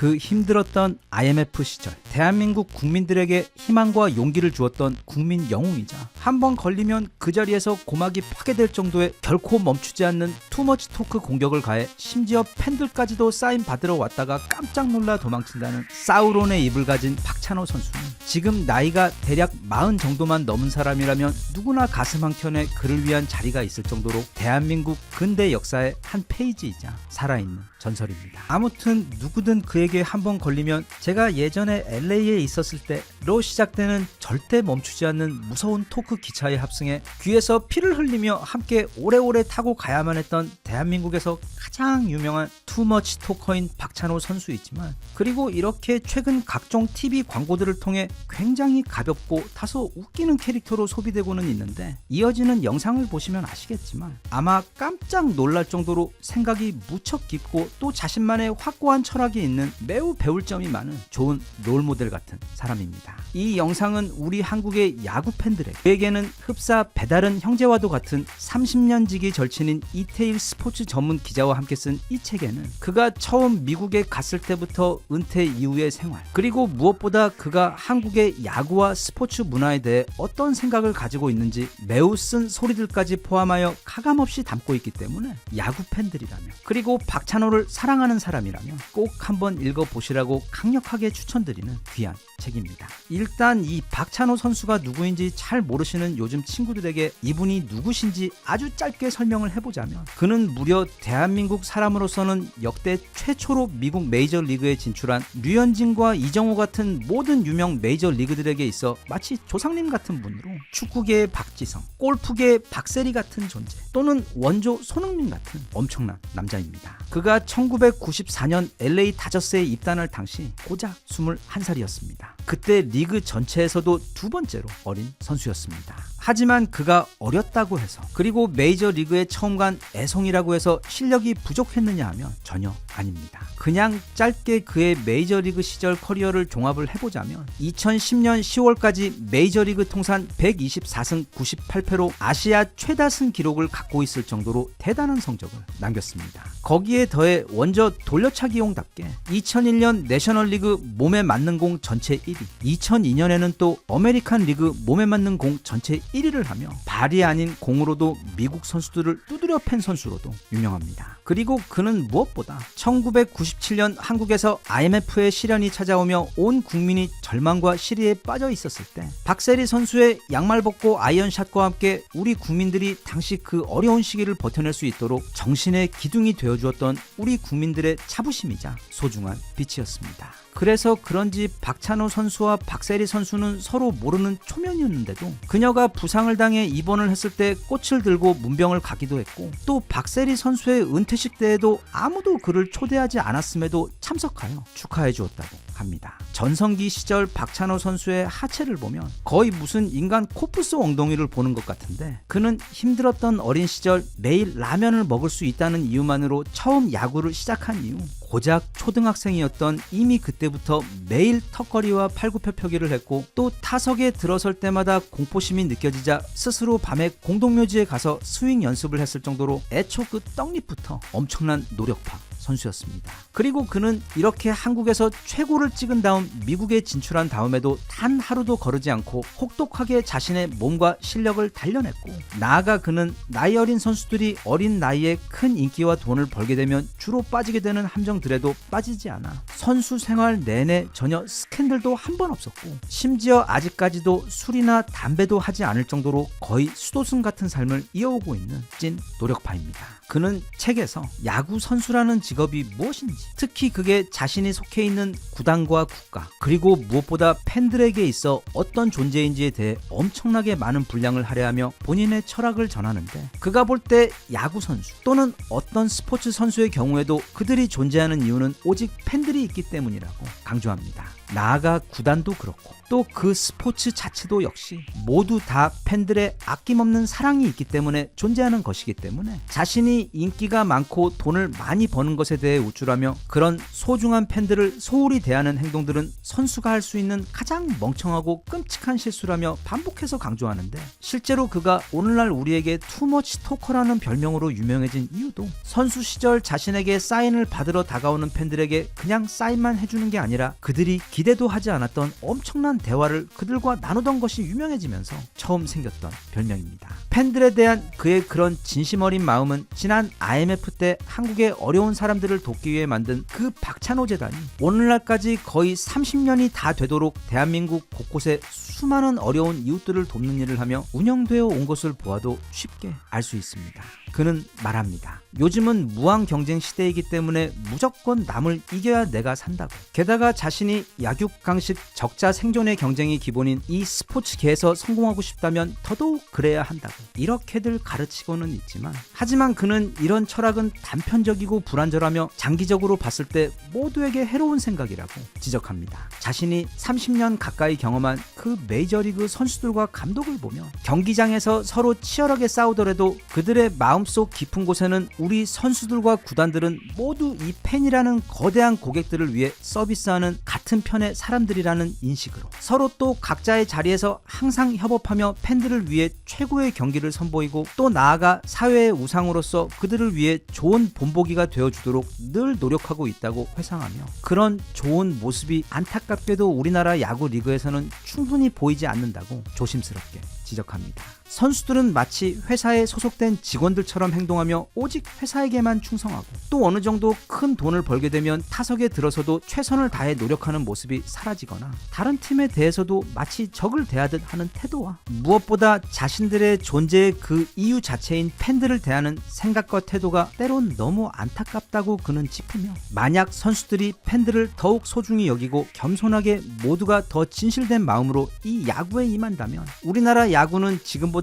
그 힘들었던 IMF 시절 대한민국 국민들에게 희망과 용기를 주었던 국민 영웅이자 한번 걸리면 그 자리에서 고막이 파괴될 정도의 결코 멈추지 않는 투머치 토크 공격을 가해 심지어 팬들까지도 사인 받으러 왔다가 깜짝 놀라 도망친다는 사우론의 입을 가진 박찬호 선수는 지금 나이가 대략 40 정도만 넘은 사람이라면 누구나 가슴 한켠에 그를 위한 자리가 있을 정도로 대한민국 근대 역사의 한 페이지이자 살아있는 전설입니다. 아무튼 누구든 그에게 한번 걸리면 제가 예전에 LA에 있었을 때로 시작되는 절대 멈추지 않는 무서운 토크 기차에 합승해 귀에서 피를 흘리며 함께 오래오래 타고 가야만 했던 대한민국에서 가장 유명한 투머치 토커인 박찬호 선수이지만, 그리고 이렇게 최근 각종 TV 광고들을 통해 굉장히 가볍고 다소 웃기는 캐릭터로 소비되고는 있는데, 이어지는 영상을 보시면 아시겠지만 아마 깜짝 놀랄 정도로 생각이 무척 깊고 또 자신만의 확고한 철학이 있는 매우 배울 점이 많은 좋은 롤모델 같은 사람입니다. 이 영상은 우리 한국의 야구 팬들에게, 그에게는 흡사 배다른 형제와도 같은 30년 지기 절친인 이태일 스포츠 전문 기자와 함께 쓴 이 책에는 그가 처음 미국에 갔을 때부터 은퇴 이후의 생활, 그리고 무엇보다 그가 한국의 야구와 스포츠 문화에 대해 어떤 생각을 가지고 있는지 매우 쓴 소리들까지 포함하여 가감없이 담고 있기 때문에 야구 팬들이라면, 그리고 박찬호를 사랑하는 사람이라면 꼭 한번 읽어보시라고 강력하게 추천드리는 귀한 책입니다. 일단 이 박찬호 선수가 누구인지 잘 모르시는 요즘 친구들에게 이분이 누구신지 아주 짧게 설명을 해보자면, 그는 무려 대한민국 사람으로서는 역대 최초로 미국 메이저리그에 진출한 류현진과 이정우 같은 모든 유명 메이저리그들에게 있어 마치 조상님 같은 분으로 축구계의 박지성, 골프계의 박세리 같은 존재, 또는 원조 손흥민 같은 엄청난 남자입니다. 그가 1994년 LA 다저스에 입단할 당시 고작 21살이었습니다. 그때 리그 전체에서도 두 번째로 어린 선수였습니다. 하지만 그가 어렸다고 해서, 그리고 메이저리그에 처음 간 애송이라고 해서 실력이 부족했느냐 하면 전혀 아닙니다. 그냥 짧게 그의 메이저리그 시절 커리어를 종합을 해보자면 2010년 10월까지 메이저리그 통산 124승 98패로 아시아 최다승 기록을 갖고 있을 정도로 대단한 성적을 남겼습니다. 거기에 더해 원저 돌려차기용답게 2001년 내셔널리그 몸에 맞는 공 전체 1위, 2002년에는 또 아메리칸 리그 몸에 맞는 공 전체 1위를 하며 발이 아닌 공으로도 미국 선수들을 두드려 팬 선수로도 유명합니다. 그리고 그는 무엇보다 1997년 한국에서 IMF의 시련이 찾아오며 온 국민이 절망과 시리에 빠져 있었을 때 박세리 선수의 양말 벗고 아이언샷과 함께 우리 국민들이 당시 그 어려운 시기를 버텨낼 수 있도록 정신의 기둥이 되어주었던 우리 국민들의 자부심이자 소중한 빛이었습니다. 그래서 그런지 박찬호 선수와 박세리 선수는 서로 모르는 초면이었는데도 그녀가 부상을 당해 입원을 했을 때 꽃을 들고 문병을 가기도 했고, 또 박세리 선수의 은퇴식 때에도 아무도 그를 초대하지 않았음에도 참석하여 축하해 주었다고 합니다. 전성기 시절 박찬호 선수의 하체를 보면 거의 무슨 인간 코뿔소 엉덩이를 보는 것 같은데, 그는 힘들었던 어린 시절 매일 라면을 먹을 수 있다는 이유만으로 처음 야구를 시작한 이후 고작 초등학생이었던 이미 그때부터 매일 턱걸이와 팔굽혀펴기를 했고, 또 타석에 들어설 때마다 공포심이 느껴지자 스스로 밤에 공동묘지에 가서 스윙 연습을 했을 정도로 애초 그 떡잎부터 엄청난 노력파 선수였습니다. 그리고 그는 이렇게 한국에서 최고를 찍은 다음 미국에 진출한 다음에도 단 하루도 거르지 않고 혹독하게 자신의 몸과 실력을 단련했고, 나아가 그는 나이 어린 선수들이 어린 나이에 큰 인기와 돈을 벌게 되면 주로 빠지게 되는 함정들에도 빠지지 않아 선수 생활 내내 전혀 스캔들도 한 번 없었고, 심지어 아직까지도 술이나 담배도 하지 않을 정도로 거의 수도승 같은 삶을 이어오고 있는 찐 노력파입니다. 그는 책에서 야구 선수라는 직업이 무엇인지, 특히 그게 자신이 속해 있는 구단과 국가, 그리고 무엇보다 팬들에게 있어 어떤 존재인지에 대해 엄청나게 많은 분량을 할애하며 본인의 철학을 전하는데, 그가 볼 때 야구 선수 또는 어떤 스포츠 선수의 경우에도 그들이 존재하는 이유는 오직 팬들이 있기 때문이라고 강조합니다. 나아가 구단도 그렇고 또 그 스포츠 자체도 역시 모두 다 팬들의 아낌없는 사랑이 있기 때문에 존재하는 것이기 때문에 자신이 자신이 인기가 많고 돈을 많이 버는 것에 대해 우쭐하며 그런 소중한 팬들을 소홀히 대하는 행동들은 선수가 할 수 있는 가장 멍청하고 끔찍한 실수라며 반복해서 강조하는데, 실제로 그가 오늘날 우리에게 투머치 토커라는 별명으로 유명해진 이유도 선수 시절 자신에게 사인을 받으러 다가오는 팬들에게 그냥 사인만 해주는 게 아니라 그들이 기대도 하지 않았던 엄청난 대화를 그들과 나누던 것이 유명해지면서 처음 생겼던 별명입니다. 팬들에 대한 그의 그런 진심 어린 마음은 지난 IMF 때 한국의 어려운 사람들을 돕기 위해 만든 그 박찬호 재단이 오늘날까지 거의 30년이 다 되도록 대한민국 곳곳에 수많은 어려운 이웃들을 돕는 일을 하며 운영되어 온 것을 보아도 쉽게 알 수 있습니다. 그는 말합니다. 요즘은 무한 경쟁 시대이기 때문에 무조건 남을 이겨야 내가 산다고. 게다가 자신이 약육강식 적자 생존의 경쟁이 기본인 이 스포츠계에서 성공하고 싶다면 더더욱 그래야 한다고 이렇게들 가르치고는 있지만, 하지만 그는 이런 철학은 단편적이고 불완전하며 장기적으로 봤을 때 모두에게 해로운 생각이라고 지적합니다. 자신이 30년 가까이 경험한 그 메이저리그 선수들과 감독을 보며 경기장에서 서로 치열하게 싸우더라도 그들의 마음속 깊은 곳에는 우리 선수들과 구단들은 모두 이 팬이라는 거대한 고객들을 위해 서비스하는 같은 편의 사람들이라는 인식으로 서로 또 각자의 자리에서 항상 협업하며 팬들을 위해 최고의 경기를 선보이고 또 나아가 사회의 우상으로서 그들을 위해 좋은 본보기가 되어주도록 늘 노력하고 있다고 회상하며, 그런 좋은 모습이 안타깝게도 우리나라 야구 리그에서는 충분히 보이지 않는다고 조심스럽게 지적합니다. 선수들은 마치 회사에 소속된 직원들처럼 행동하며 오직 회사에게만 충성하고 또 어느 정도 큰 돈을 벌게 되면 타석에 들어서도 최선을 다해 노력하는 모습이 사라지거나 다른 팀에 대해서도 마치 적을 대하듯 하는 태도와 무엇보다 자신들의 존재의 그 이유 자체인 팬들을 대하는 생각과 태도가 때론 너무 안타깝다고 그는 짚으며, 만약 선수들이 팬들을 더욱 소중히 여기고 겸손하게 모두가 더 진실된 마음으로 이 야구에 임한다면 우리나라 야구는 지금보다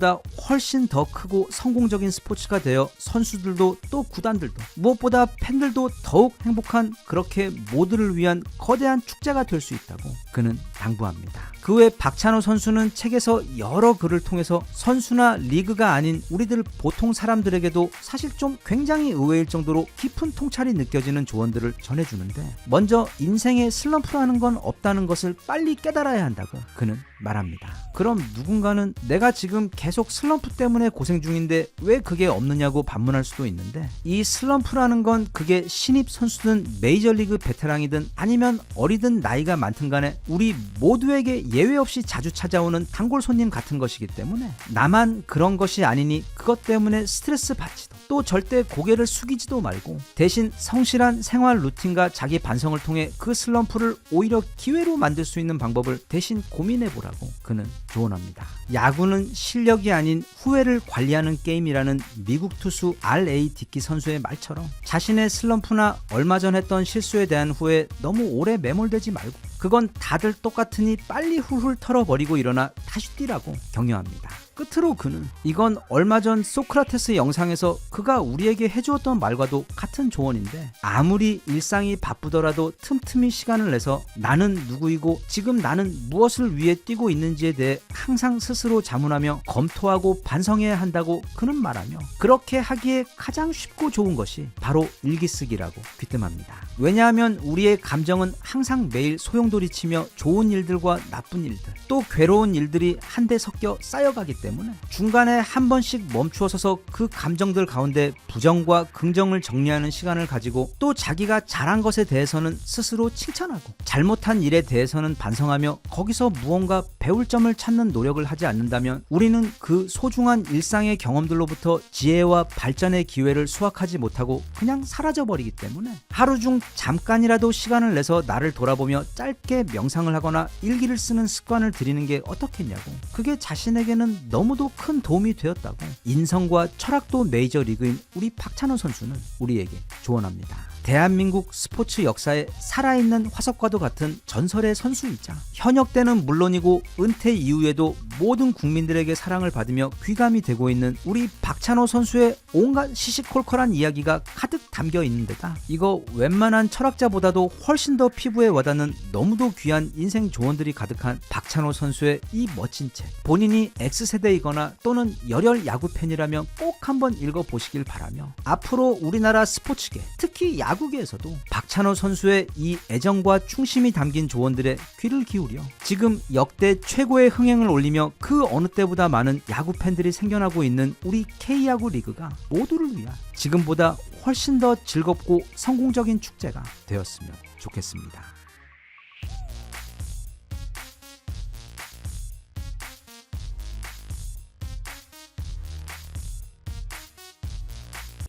훨씬 더 크고 성공적인 스포츠가 되어 선수들도 또 구단들도 무엇보다 팬들도 더욱 행복한, 그렇게 모두를 위한 거대한 축제가 될 수 있다고 그는 당부합니다. 그 외 박찬호 선수는 책에서 여러 글을 통해서 선수나 리그가 아닌 우리들 보통 사람들에게도 사실 좀 굉장히 의외일 정도로 깊은 통찰이 느껴지는 조언들을 전해주는데, 먼저 인생에 슬럼프라는 건 없다는 것을 빨리 깨달아야 한다고 그는 말합니다. 그럼 누군가는 내가 지금 계속 슬럼프 때문에 고생 중인데 왜 그게 없느냐고 반문할 수도 있는데, 이 슬럼프라는 건 그게 신입 선수든 메이저리그 베테랑이든 아니면 어리든 나이가 많든 간에 우리 모두에게 예외 없이 자주 찾아오는 단골 손님 같은 것이기 때문에 나만 그런 것이 아니니 그것 때문에 스트레스 받지도 또 절대 고개를 숙이지도 말고 대신 성실한 생활 루틴과 자기 반성을 통해 그 슬럼프를 오히려 기회로 만들 수 있는 방법을 대신 고민해보라고 그는 조언합니다. 야구는 실력이 아닌 후회를 관리하는 게임이라는 미국 투수 R.A. 디키 선수의 말처럼 자신의 슬럼프나 얼마 전 했던 실수에 대한 후회에 너무 오래 매몰되지 말고 그건 다들 똑같으니 빨리 훌훌 털어버리고 일어나 다시 뛰라고 격려합니다. 끝으로 그는 이건 얼마 전 소크라테스 영상에서 그가 우리에게 해주었던 말과도 같은 조언인데, 아무리 일상이 바쁘더라도 틈틈이 시간을 내서 나는 누구이고 지금 나는 무엇을 위해 뛰고 있는지에 대해 항상 스스로 자문하며 검토하고 반성해야 한다고 그는 말하며, 그렇게 하기에 가장 쉽고 좋은 것이 바로 일기쓰기라고 귀뜸합니다. 왜냐하면 우리의 감정은 항상 매일 소용돌이치며 좋은 일들과 나쁜 일들 또 괴로운 일들이 한데 섞여 쌓여가기 때문에 중간에 한 번씩 멈추어 서서 그 감정들 가운데 부정과 긍정을 정리하는 시간을 가지고 또 자기가 잘한 것에 대해서는 스스로 칭찬하고 잘못한 일에 대해서는 반성하며 거기서 무언가 배울 점을 찾는 노력을 하지 않는다면 우리는 그 소중한 일상의 경험들로부터 지혜와 발전의 기회를 수확하지 못하고 그냥 사라져버리기 때문에 하루 중 잠깐이라도 시간을 내서 나를 돌아보며 짧게 명상을 하거나 일기를 쓰는 습관을 들이는 게 어떻겠냐고, 그게 자신에게는 너무도 큰 도움이 되었다고 인성과 철학도 메이저리그인 우리 박찬호 선수는 우리에게 조언합니다. 대한민국 스포츠 역사에 살아있는 화석과도 같은 전설의 선수이자 현역 때는 물론이고 은퇴 이후에도 모든 국민들에게 사랑을 받으며 귀감이 되고 있는 우리 박찬호 선수의 온갖 시시콜콜한 이야기가 가득 담겨 있는 데다 이거 웬만한 철학자보다도 훨씬 더 피부에 와닿는 너무도 귀한 인생 조언들이 가득한 박찬호 선수의 이 멋진 책, 본인이 X세대이거나 또는 열혈 야구 팬이라면 꼭 한번 읽어보시길 바라며 앞으로 우리나라 스포츠계, 특히 야구계에서도 박찬호 선수의 이 애정과 충심이 담긴 조언들에 귀를 기울여 지금 역대 최고의 흥행을 올리며 그 어느 때보다 많은 야구 팬들이 생겨나고 있는 우리 K야구 리그가 모두를 위한 지금보다 훨씬 더 즐겁고 성공적인 축제가 되었으면 좋겠습니다.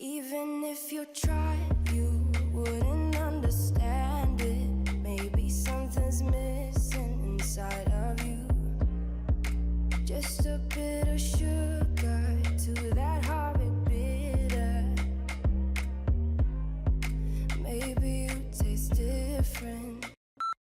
Even if you tried, you wouldn't understand it. Maybe something's missing inside of you. Just a bit of sugar to that horrid bitter. Maybe you taste different.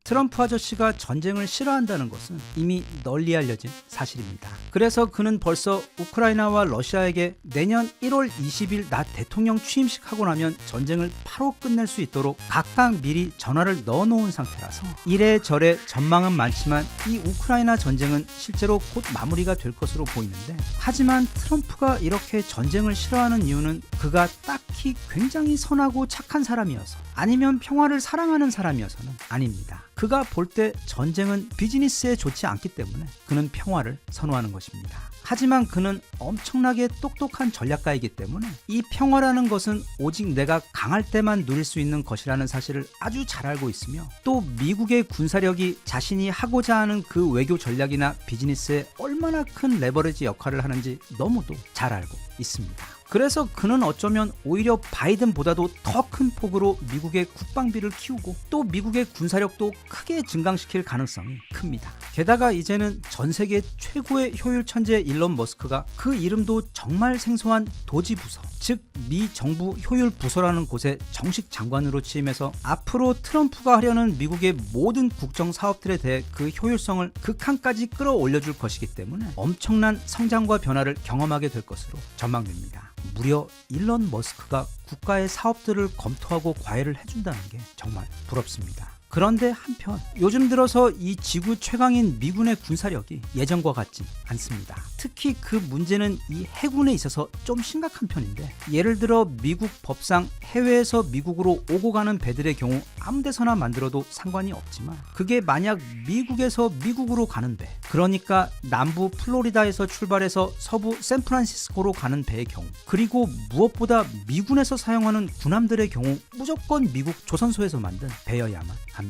트럼프 아저씨가 전쟁을 싫어한다는 것은 이미 널리 알려진 사실입니다. 그래서 그는 벌써 우크라이나와 러시아에게 내년 1월 20일 낮 대통령 취임식하고 나면 전쟁을 바로 끝낼 수 있도록 각각 미리 전화를 넣어놓은 상태라서 이래저래 전망은 많지만 이 우크라이나 전쟁은 실제로 곧 마무리가 될 것으로 보이는데, 하지만 트럼프가 이렇게 전쟁을 싫어하는 이유는 그가 딱히 굉장히 선하고 착한 사람이어서 아니면 평화를 사랑하는 사람이어서는 아닙니다. 그가 볼 때 전쟁은 비즈니스에 좋지 않기 때문에 그는 평화를 선호하는 것입니다. 하지만 그는 엄청나게 똑똑한 전략가이기 때문에 이 평화라는 것은 오직 내가 강할 때만 누릴 수 있는 것이라는 사실을 아주 잘 알고 있으며, 또 미국의 군사력이 자신이 하고자 하는 그 외교 전략이나 비즈니스에 얼마나 큰 레버리지 역할을 하는지 너무도 잘 알고 있습니다. 그래서 그는 어쩌면 오히려 바이든보다도 더 큰 폭으로 미국의 국방비를 키우고 또 미국의 군사력도 크게 증강시킬 가능성이 큽니다. 게다가 이제는 전 세계 최고의 효율 천재 일론 머스크가 그 이름도 정말 생소한 도지부서, 즉 미 정부 효율 부서라는 곳에 정식 장관으로 취임해서 앞으로 트럼프가 하려는 미국의 모든 국정 사업들에 대해 그 효율성을 극한까지 끌어올려줄 것이기 때문에 엄청난 성장과 변화를 경험하게 될 것으로 전망됩니다. 무려 일론 머스크가 국가의 사업들을 검토하고 과외를 해준다는 게 정말 부럽습니다. 그런데 한편 요즘 들어서 이 지구 최강인 미군의 군사력이 예전과 같지 않습니다. 특히 그 문제는 이 해군에 있어서 좀 심각한 편인데, 예를 들어 미국 법상 해외에서 미국으로 오고 가는 배들의 경우 아무 데서나 만들어도 상관이 없지만, 그게 만약 미국에서 미국으로 가는 배, 그러니까 남부 플로리다에서 출발해서 서부 샌프란시스코로 가는 배의 경우, 그리고 무엇보다 미군에서 사용하는 군함들의 경우 무조건 미국 조선소에서 만든 배여야만 합니다.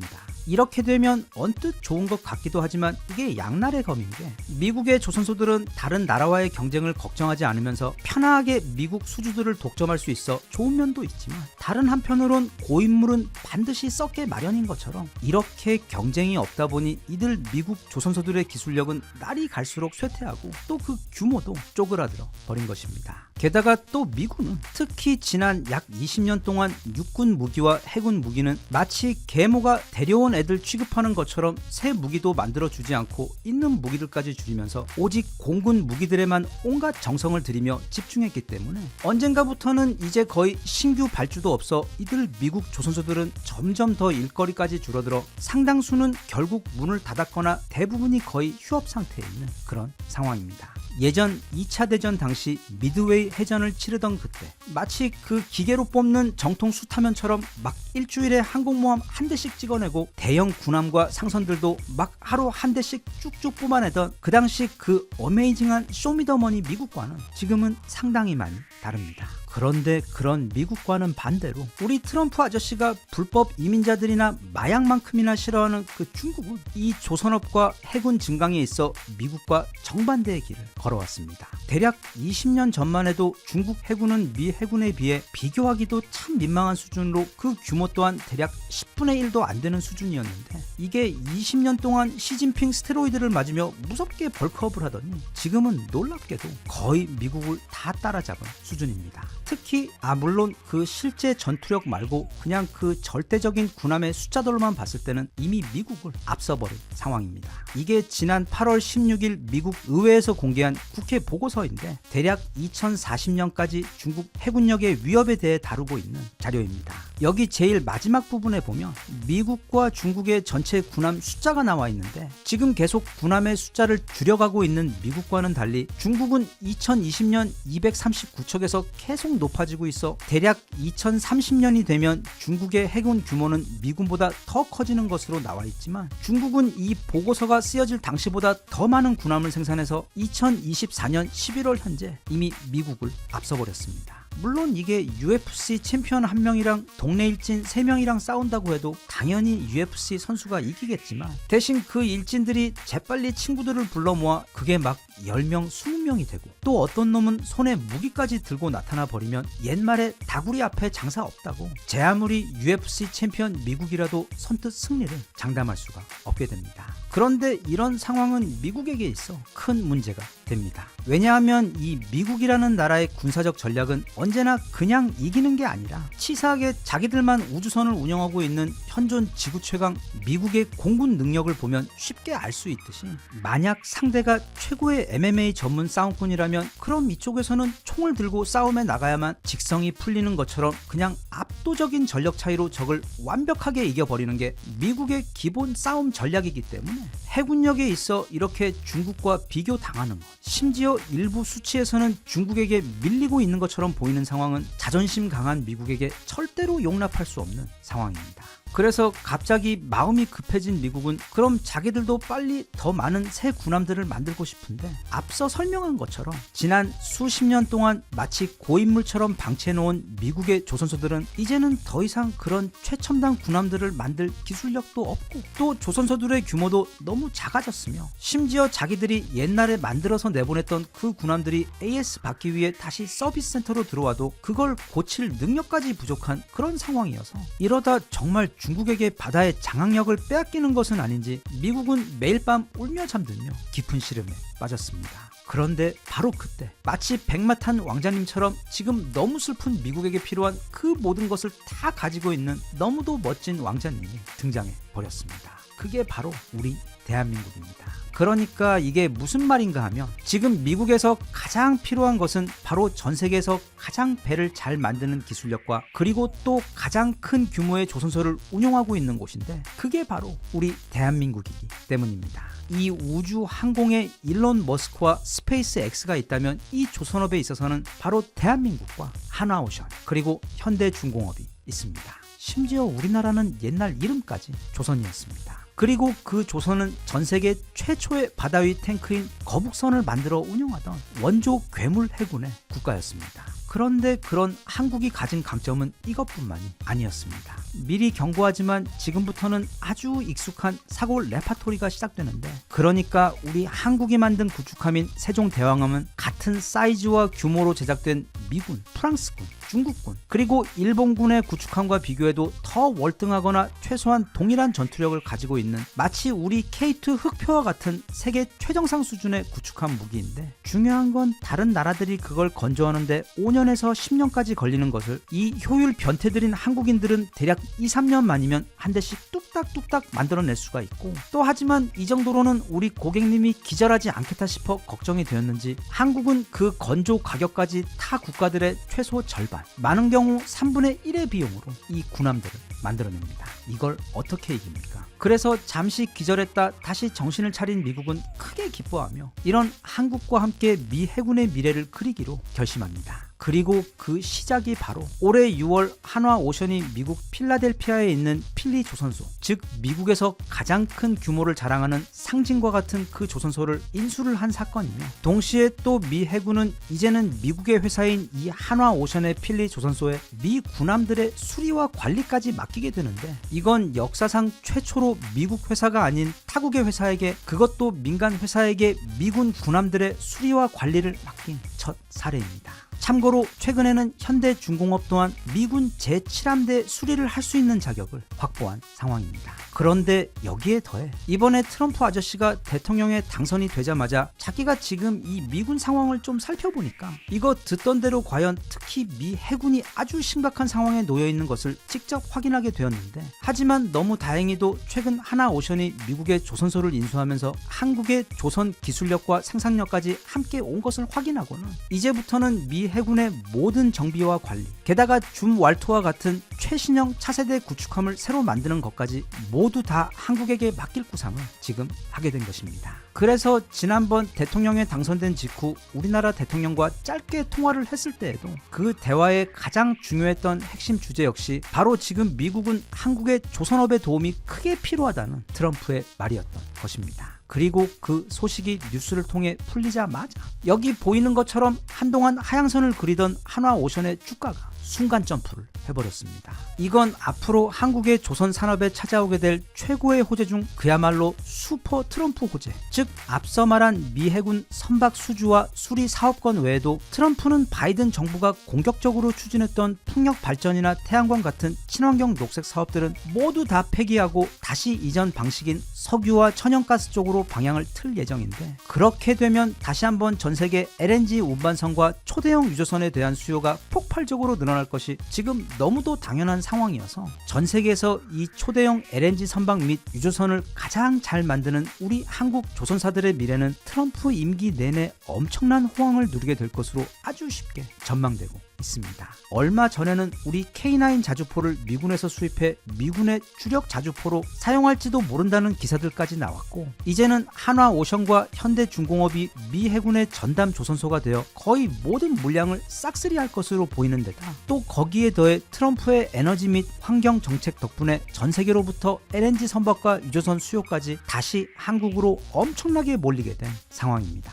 이렇게 되면 언뜻 좋은 것 같기도 하지만 이게 양날의 검인 게, 미국의 조선소들은 다른 나라와의 경쟁을 걱정하지 않으면서 편하게 미국 수주들을 독점할 수 있어 좋은 면도 있지만, 다른 한편으론 고인물은 반드시 썩게 마련인 것처럼 이렇게 경쟁이 없다 보니 이들 미국 조선소들의 기술력은 날이 갈수록 쇠퇴하고 또 그 규모도 쪼그라들어 버린 것입니다. 게다가 또 미군은 특히 지난 약 20년 동안 육군 무기와 해군 무기는 마치 계모가 데려온 애들 취급하는 것처럼 새 무기도 만들어주지 않고 있는 무기들까지 줄이면서 오직 공군 무기들에만 온갖 정성을 들이며 집중했기 때문에 언젠가부터는 이제 거의 신규 발주도 없어 이들 미국 조선소들은 점점 더 일거리까지 줄어들어 상당수는 결국 문을 닫았거나 대부분이 거의 휴업 상태에 있는 그런 상황입니다. 예전 2차 대전 당시 미드웨이 해전을 치르던 그때 마치 그 기계로 뽑는 정통 수타면처럼 막 일주일에 항공모함 한 대씩 찍어내고 대형 군함과 상선들도 막 하루 한 대씩 쭉쭉 뽑아내던 그 당시 그 어메이징한 쇼미더머니 미국과는 지금은 상당히 많이 다릅니다. 그런데 그런 미국과는 반대로 우리 트럼프 아저씨가 불법 이민자들이나 마약만큼이나 싫어하는 그 중국은 이 조선업과 해군 증강에 있어 미국과 정반대의 길을 걸어왔습니다. 대략 20년 전만 해도 중국 해군은 미 해군에 비해 비교하기도 참 민망한 수준으로 그 규모 또한 대략 10분의 1도 안 되는 수준이었는데, 이게 20년 동안 시진핑 스테로이드를 맞으며 무섭게 벌크업을 하더니 지금은 놀랍게도 거의 미국을 다 따라잡은 수준입니다. 특히 물론 그 실제 전투력 말고 그냥 그 절대적인 군함의 숫자들로만 봤을 때는 이미 미국을 앞서버린 상황입니다. 이게 지난 8월 16일 미국 의회에서 공개한 국회 보고서인데 대략 2040년까지 중국 해군력의 위협에 대해 다루고 있는 자료입니다. 여기 제일 마지막 부분에 보면 미국과 중국의 전체 군함 숫자가 나와 있는데 지금 계속 군함의 숫자를 줄여가고 있는 미국과는 달리 중국은 2020년 239척에서 계속 높아지고 있어 대략 2030년이 되면 중국의 해군 규모는 미군보다 더 커지는 것으로 나와 있지만 중국은 이 보고서가 쓰여질 당시보다 더 많은 군함을 생산해서 2024년 11월 현재 이미 미국을 앞서버렸습니다. 물론 이게 UFC 챔피언 1명이랑 동네 일진 3명이랑 싸운다고 해도 당연히 UFC 선수가 이기겠지만 대신 그 일진들이 재빨리 친구들을 불러 모아 그게 막 10명, 20명이 되고 또 어떤 놈은 손에 무기까지 들고 나타나 버리면 옛말에 다구리 앞에 장사 없다고 제 아무리 UFC 챔피언 미국이라도 선뜻 승리를 장담할 수가 없게 됩니다. 그런데 이런 상황은 미국에게 있어 큰 문제가 됩니다. 왜냐하면 이 미국이라는 나라의 군사적 전략은 언제나 그냥 이기는 게 아니라 치사하게 자기들만 우주선을 운영하고 있는 현존 지구 최강 미국의 공군 능력을 보면 쉽게 알 수 있듯이 만약 상대가 최고의 MMA 전문 싸움꾼이라면 그럼 이쪽에서는 총을 들고 싸움에 나가야만 직성이 풀리는 것처럼 그냥 압도적인 전력 차이로 적을 완벽하게 이겨버리는 게 미국의 기본 싸움 전략이기 때문에 해군력에 있어 이렇게 중국과 비교당하는 것, 심지어 일부 수치에서는 중국에게 밀리고 있는 것처럼 보이는 상황은 자존심 강한 미국에게 절대로 용납할 수 없는 상황입니다. 그래서 갑자기 마음이 급해진 미국은 그럼 자기들도 빨리 더 많은 새 군함들을 만들고 싶은데 앞서 설명한 것처럼 지난 수십 년 동안 마치 고인물처럼 방치해놓은 미국의 조선소들은 이제는 더 이상 그런 최첨단 군함들을 만들 기술력도 없고 또 조선소들의 규모도 너무 작아졌으며 심지어 자기들이 옛날에 만들어서 내보냈던 그 군함들이 AS 받기 위해 다시 서비스 센터로 들어와도 그걸 고칠 능력까지 부족한 그런 상황이어서 이러다 정말 중국에게 바다의 장악력을 빼앗기는 것은 아닌지 미국은 매일 밤 울며 잠들며 깊은 시름에 빠졌습니다. 그런데 바로 그때 마치 백마탄 왕자님처럼 지금 너무 슬픈 미국에게 필요한 그 모든 것을 다 가지고 있는 너무도 멋진 왕자님이 등장해 버렸습니다. 그게 바로 우리 대한민국입니다. 그러니까 이게 무슨 말인가 하면 지금 미국에서 가장 필요한 것은 바로 전 세계에서 가장 배를 잘 만드는 기술력과 그리고 또 가장 큰 규모의 조선소를 운용하고 있는 곳인데 그게 바로 우리 대한민국이기 때문입니다. 이 우주 항공에 일론 머스크와 스페이스 X가 있다면 이 조선업에 있어서는 바로 대한민국과 한화오션 그리고 현대중공업이 있습니다. 심지어 우리나라는 옛날 이름까지 조선이었습니다. 그리고 그 조선은 전 세계 최초의 바다 위 탱크인 거북선을 만들어 운용하던 원조 괴물 해군의 국가였습니다. 그런데 그런 한국이 가진 강점은 이것뿐만이 아니었습니다. 미리 경고하지만 지금부터는 아주 익숙한 사고 레파토리가 시작되는데 그러니까 우리 한국이 만든 구축함인 세종대왕함은 같은 사이즈와 규모로 제작된 미군, 프랑스군, 중국군 그리고 일본군의 구축함과 비교해도 더 월등하거나 최소한 동일한 전투력을 가지고 있는 마치 우리 K2 흑표와 같은 세계 최정상 수준의 구축함 무기인데 중요한 건 다른 나라들이 그걸 건조하는데 5년에서 10년까지 걸리는 것을 이 효율 변태들인 한국인들은 대략 2-3년 만이면 한 대씩 뚝딱뚝딱 만들어낼 수가 있고 또 하지만 이 정도로는 우리 고객님이 기절하지 않겠다 싶어 걱정이 되었는지 한국은 그 건조 가격까지 타 국가들의 최소 절반 많은 경우 3분의 1의 비용으로 이 군함들을 만들어냅니다. 이걸 어떻게 이깁니까? 그래서 잠시 기절했다 다시 정신을 차린 미국은 크게 기뻐하며 이런 한국과 함께 미 해군의 미래를 그리기로 결심합니다. 그리고 그 시작이 바로 올해 6월 한화오션이 미국 필라델피아에 있는 필리 조선소, 즉 미국에서 가장 큰 규모를 자랑하는 상징과 같은 그 조선소를 인수를 한 사건이며 동시에 또 미 해군은 이제는 미국의 회사인 이 한화오션의 필리 조선소에 미 군함들의 수리와 관리까지 맡기게 되는데 이건 역사상 최초로 미국 회사가 아닌 타국의 회사에게 그것도 민간 회사에게 미군 군함들의 수리와 관리를 맡긴 첫 사례입니다. 참고로 최근에는 현대중공업 또한 미군 제7함대 수리를 할 수 있는 자격을 확보한 상황입니다. 그런데 여기에 더해 이번에 트럼프 아저씨가 대통령에 당선이 되자마자 자기가 지금 이 미군 상황을 좀 살펴보니까 이거 듣던 대로 과연 특히 미 해군이 아주 심각한 상황에 놓여 있는 것을 직접 확인하게 되었는데, 하지만 너무 다행히도 최근 하나오션이 미국의 조선소를 인수하면서 한국의 조선 기술력과 생산력까지 함께 온 것을 확인하고는 이제부터는 미 해군의 모든 정비와 관리, 게다가 줌 왈토와 같은 최신형 차세대 구축함을 새로 만드는 것까지 모두 다 한국에게 맡길 구상을 지금 하게 된 것입니다. 그래서 지난번 대통령에 당선된 직후 우리나라 대통령과 짧게 통화를 했을 때에도 그 대화의 가장 중요했던 핵심 주제 역시 바로 지금 미국은 한국의 조선업의 도움이 크게 필요하다는 트럼프의 말이었던 것입니다. 그리고 그 소식이 뉴스를 통해 풀리자마자 여기 보이는 것처럼 한동안 하향선을 그리던 한화오션의 주가가 순간 점프를 해버렸습니다. 이건 앞으로 한국의 조선 산업에 찾아오게 될 최고의 호재 중 그야말로 슈퍼 트럼프 호재, 즉 앞서 말한 미 해군 선박 수주와 수리 사업권 외에도 트럼프는 바이든 정부가 공격적으로 추진했던 풍력 발전이나 태양광 같은 친환경 녹색 사업들은 모두 다 폐기하고 다시 이전 방식인 석유와 천연가스 쪽으로 방향을 틀 예정인데, 그렇게 되면 다시 한번 전 세계 LNG 운반선과 초대형 유조선에 대한 수요가 폭발적으로 늘어날 것이 지금 너무도 당연한 상황이어서 전 세계에서 이 초대형 LNG 선박 및 유조선을 가장 잘 만드는 우리 한국 조선사들의 미래는 트럼프 임기 내내 엄청난 호황을 누리게 될 것으로 아주 쉽게 전망되고 있습니다. 얼마 전에는 우리 K9 자주포를 미군에서 수입해 미군의 주력 자주포로 사용할지도 모른다는 기사들까지 나왔고, 이제는 한화오션과 현대중공업이 미 해군의 전담 조선소가 되어 거의 모든 물량을 싹쓸이할 것으로 보이는 데다 또 거기에 더해 트럼프의 에너지 및 환경 정책 덕분에 전 세계로부터 LNG 선박과 유조선 수요까지 다시 한국으로 엄청나게 몰리게 된 상황입니다.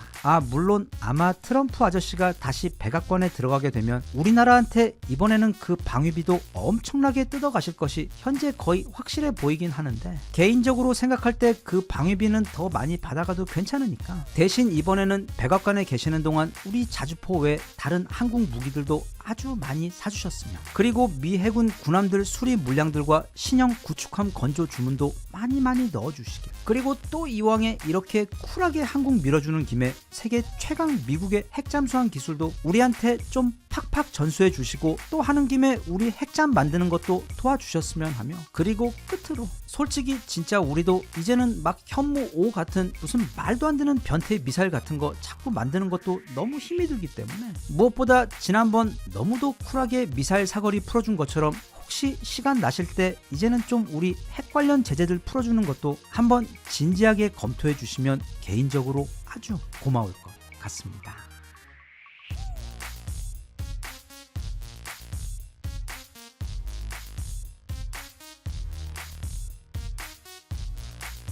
물론 아마 트럼프 아저씨가 다시 백악관에 들어가게 되면 우리나라한테 이번에는 그 방위비도 엄청나게 뜯어가실 것이 현재 거의 확실해 보이긴 하는데, 개인적으로 생각할 때 그 방위비는 더 많이 받아가도 괜찮으니까 대신 이번에는 백악관에 계시는 동안 우리 자주포 외 다른 한국 무기들도 아주 많이 사주셨으며, 그리고 미 해군 군함들 수리 물량들과 신형 구축함 건조 주문도 많이 넣어주시길, 그리고 또 이왕에 이렇게 쿨하게 한국 밀어주는 김에 세계 최강 미국의 핵잠수함 기술도 우리한테 좀 팍팍 전수해 주시고, 또 하는 김에 우리 핵잠 만드는 것도 도와주셨으면 하며, 그리고 끝으로 솔직히 진짜 우리도 이제는 막 현무 5 같은 무슨 말도 안 되는 변태 미사일 같은 거 자꾸 만드는 것도 너무 힘이 들기 때문에, 무엇보다 지난번 너무도 쿨하게 미사일 사거리 풀어준 것처럼 혹시 시간 나실 때 이제는 좀 우리 핵 관련 제재들 풀어주는 것도 한번 진지하게 검토해 주시면 개인적으로 아주 고마울 것 같습니다.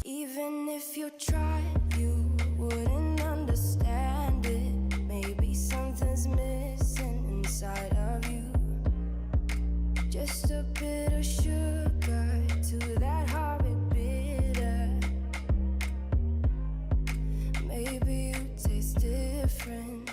Even if you tried, you wouldn't understand it. Maybe something's missing inside of you. Just a bit of sugar to that horrid bitter. Maybe you taste different.